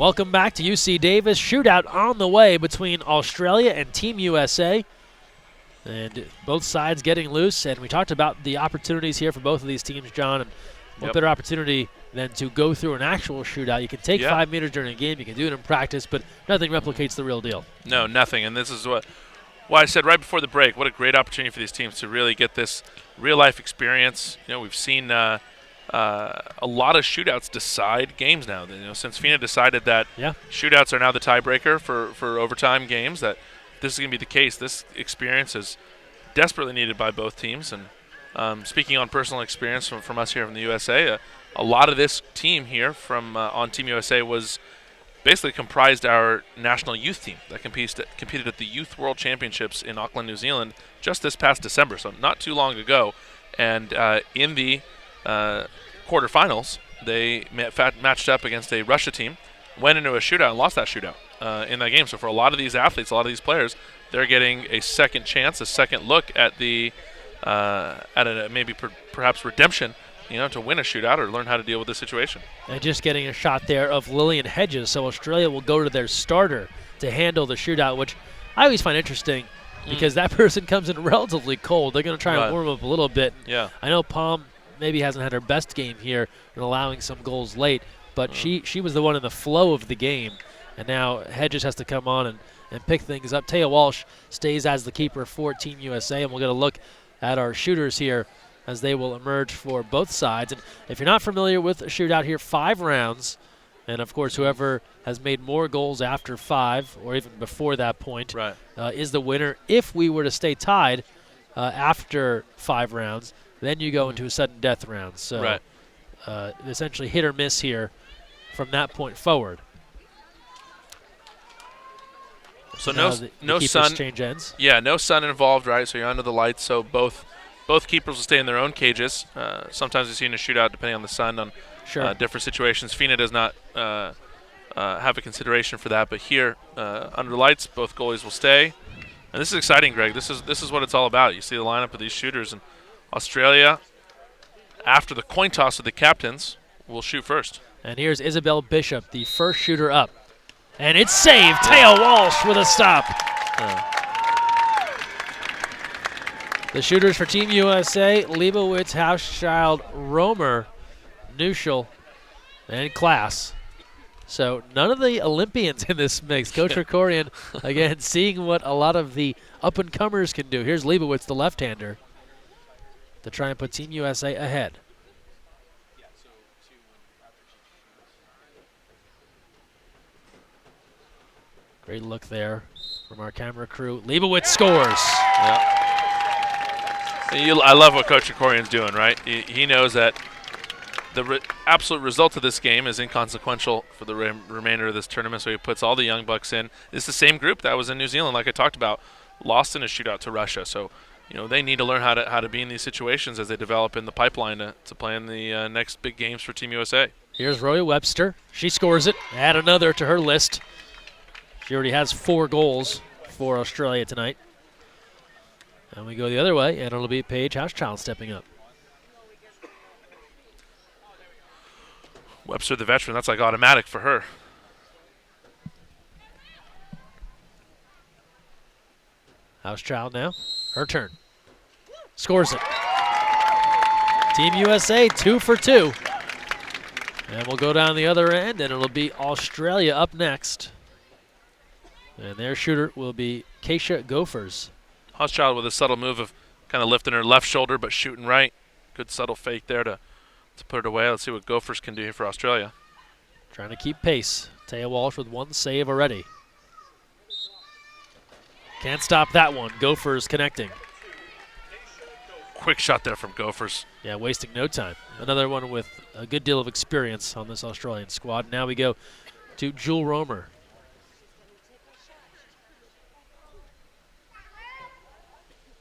Welcome back to UC Davis. Shootout on the way between Australia and Team USA. And both sides getting loose. And we talked about the opportunities here for both of these teams, John. And what better opportunity than to go through an actual shootout. You can take 5 meters during a game. You can do it in practice, but nothing replicates the real deal. No, nothing. And this is why I said right before the break, what a great opportunity for these teams to really get this real-life experience. You know, we've seen a lot of shootouts decide games now. You know, since FINA decided that shootouts are now the tiebreaker for overtime games, that this is going to be the case. This experience is desperately needed by both teams. And speaking on personal experience from us here from the USA, a lot of this team here from on Team USA was basically comprised our national youth team that competed at the Youth World Championships in Auckland, New Zealand, just this past December, so not too long ago. And in the quarterfinals, they matched up against a Russia team, went into a shootout and lost that shootout in that game. So for a lot of these athletes, a lot of these players, they're getting a second chance, a second look at the perhaps redemption, you know, to win a shootout or learn how to deal with the situation. And just getting a shot there of Lillian Hedges. So Australia will go to their starter to handle the shootout, which I always find interesting because that person comes in relatively cold. They're going to try and warm up a little bit. Yeah. I know Palm maybe hasn't had her best game here in allowing some goals late, but she was the one in the flow of the game. And now Hedges has to come on and pick things up. Taya Walsh stays as the keeper for Team USA, and we'll get a look at our shooters here as they will emerge for both sides. And if you're not familiar with a shootout here, 5 rounds. And, of course, whoever has made more goals after 5 or even before that point is the winner. If we were to stay tied after 5 rounds, then you go into a sudden death round. So essentially hit or miss here from that point forward. So no sun. Change ends. Yeah, no sun involved, right? So you're under the lights. So both keepers will stay in their own cages. Sometimes you see in a shootout, depending on the sun, on different situations. FINA does not have a consideration for that, but here under lights, both goalies will stay. And this is exciting, Greg. This is what it's all about. You see the lineup of these shooters, and Australia, after the coin toss of the captains, will shoot first. And here's Isabel Bishop, the first shooter up. And it's saved. Taya Walsh with a stop. The shooters for Team USA, Leibowitz, Hauschild, Romer, Neuschel, and Klaas. So none of the Olympians in this mix. Coach Krikorian, again, seeing what a lot of the up-and-comers can do. Here's Leibowitz, the left-hander, to try and put Team USA ahead. Great look there from our camera crew. Leibowitz scores. I love what Coach Krikorian's doing, right? He knows that the absolute result of this game is inconsequential for the remainder of this tournament, so he puts all the young bucks in. It's the same group that was in New Zealand, like I talked about, lost in a shootout to Russia. So, you know, they need to learn how to be in these situations as they develop in the pipeline to play in the next big games for Team USA. Here's Roya Webster. She scores it. Add another to her list. She already has 4 goals for Australia tonight. And we go the other way, and it'll be Paige Hauschild stepping up. Webster, the veteran, that's like automatic for her. Hauschild now. Her turn. Scores it. Team USA 2 for 2. And we'll go down the other end, and it'll be Australia up next. And their shooter will be Keisha Gophers. Hauschild with a subtle move of kind of lifting her left shoulder but shooting right. Good subtle fake there to put it away. Let's see what Gophers can do here for Australia. Trying to keep pace. Taya Walsh with 1 save already. Can't stop that one. Gophers connecting. Quick shot there from Gophers. Yeah, wasting no time. Another one with a good deal of experience on this Australian squad. Now we go to Jewel Romer.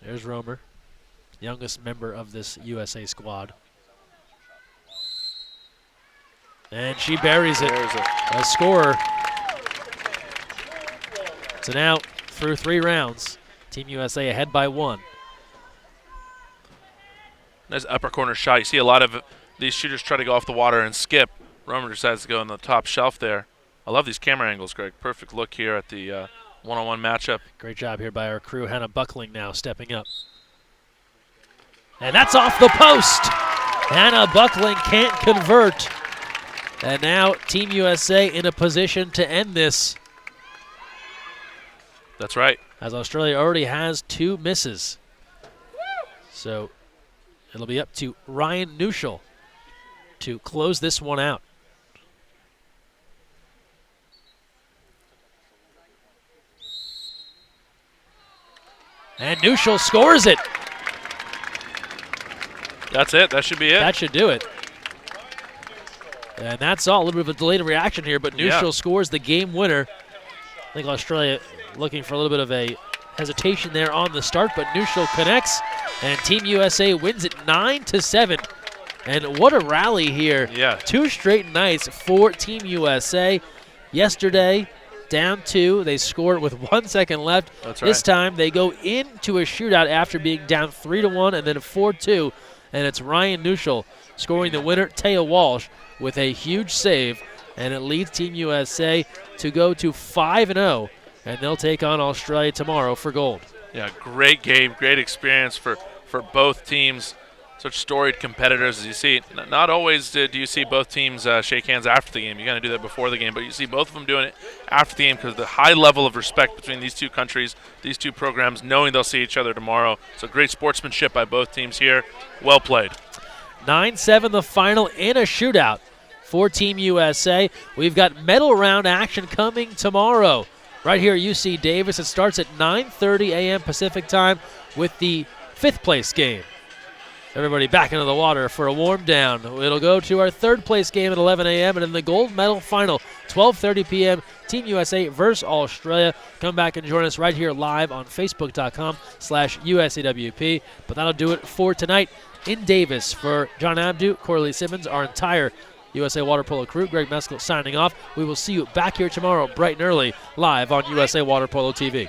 There's Romer, youngest member of this USA squad. And she buries it. A scorer. So now, through 3 rounds, Team USA ahead by 1. Nice upper corner shot. You see a lot of these shooters try to go off the water and skip. Romer decides to go on the top shelf there I love these camera angles, Greg. Perfect look here at the one-on-one matchup. Great job here by our crew. Hannah Buckling now stepping up. And that's off the post. Hannah Buckling can't convert. And now Team USA in a position to end this, That's right. as Australia already has 2 misses. So it'll be up to Ryan Nuschel to close this one out. And Nuschel scores it. That's it. That should be it. That should do it. And that's all. A little bit of a delayed reaction here, but Nuschel scores the game winner. I think Australia looking for a little bit of a hesitation there on the start, but Nuschel connects, and Team USA wins it 9-7. And what a rally here. Yeah. 2 straight nights for Team USA. Yesterday, down 2. They scored with 1 second left. That's This right. time, they go into a shootout after being down 3-1 and then 4-2. And it's Ryan Nuschel scoring the winner, Taya Walsh, with a huge save. And it leads Team USA to go to 5-0. And they'll take on Australia tomorrow for gold. Yeah, great game, great experience for both teams. Such storied competitors as you see. Not always do you see both teams shake hands after the game. You got to do that before the game, but you see both of them doing it after the game because the high level of respect between these 2 countries, these 2 programs, knowing they'll see each other tomorrow. So great sportsmanship by both teams here. Well played. 9-7 the final in a shootout for Team USA. We've got medal round action coming tomorrow. Right here at UC Davis. It starts at 9:30 a.m. Pacific time with the 5th place game. Everybody back into the water for a warm down. It'll go to our 3rd place game at 11 a.m. and then the gold medal final, 12:30 p.m. Team USA versus Australia. Come back and join us right here live on Facebook.com/USAWP. But that'll do it for tonight in Davis. For John Abdu, Corley Simmons, our entire USA Water Polo crew, Greg Meskel signing off. We will see you back here tomorrow bright and early live on USA Water Polo TV.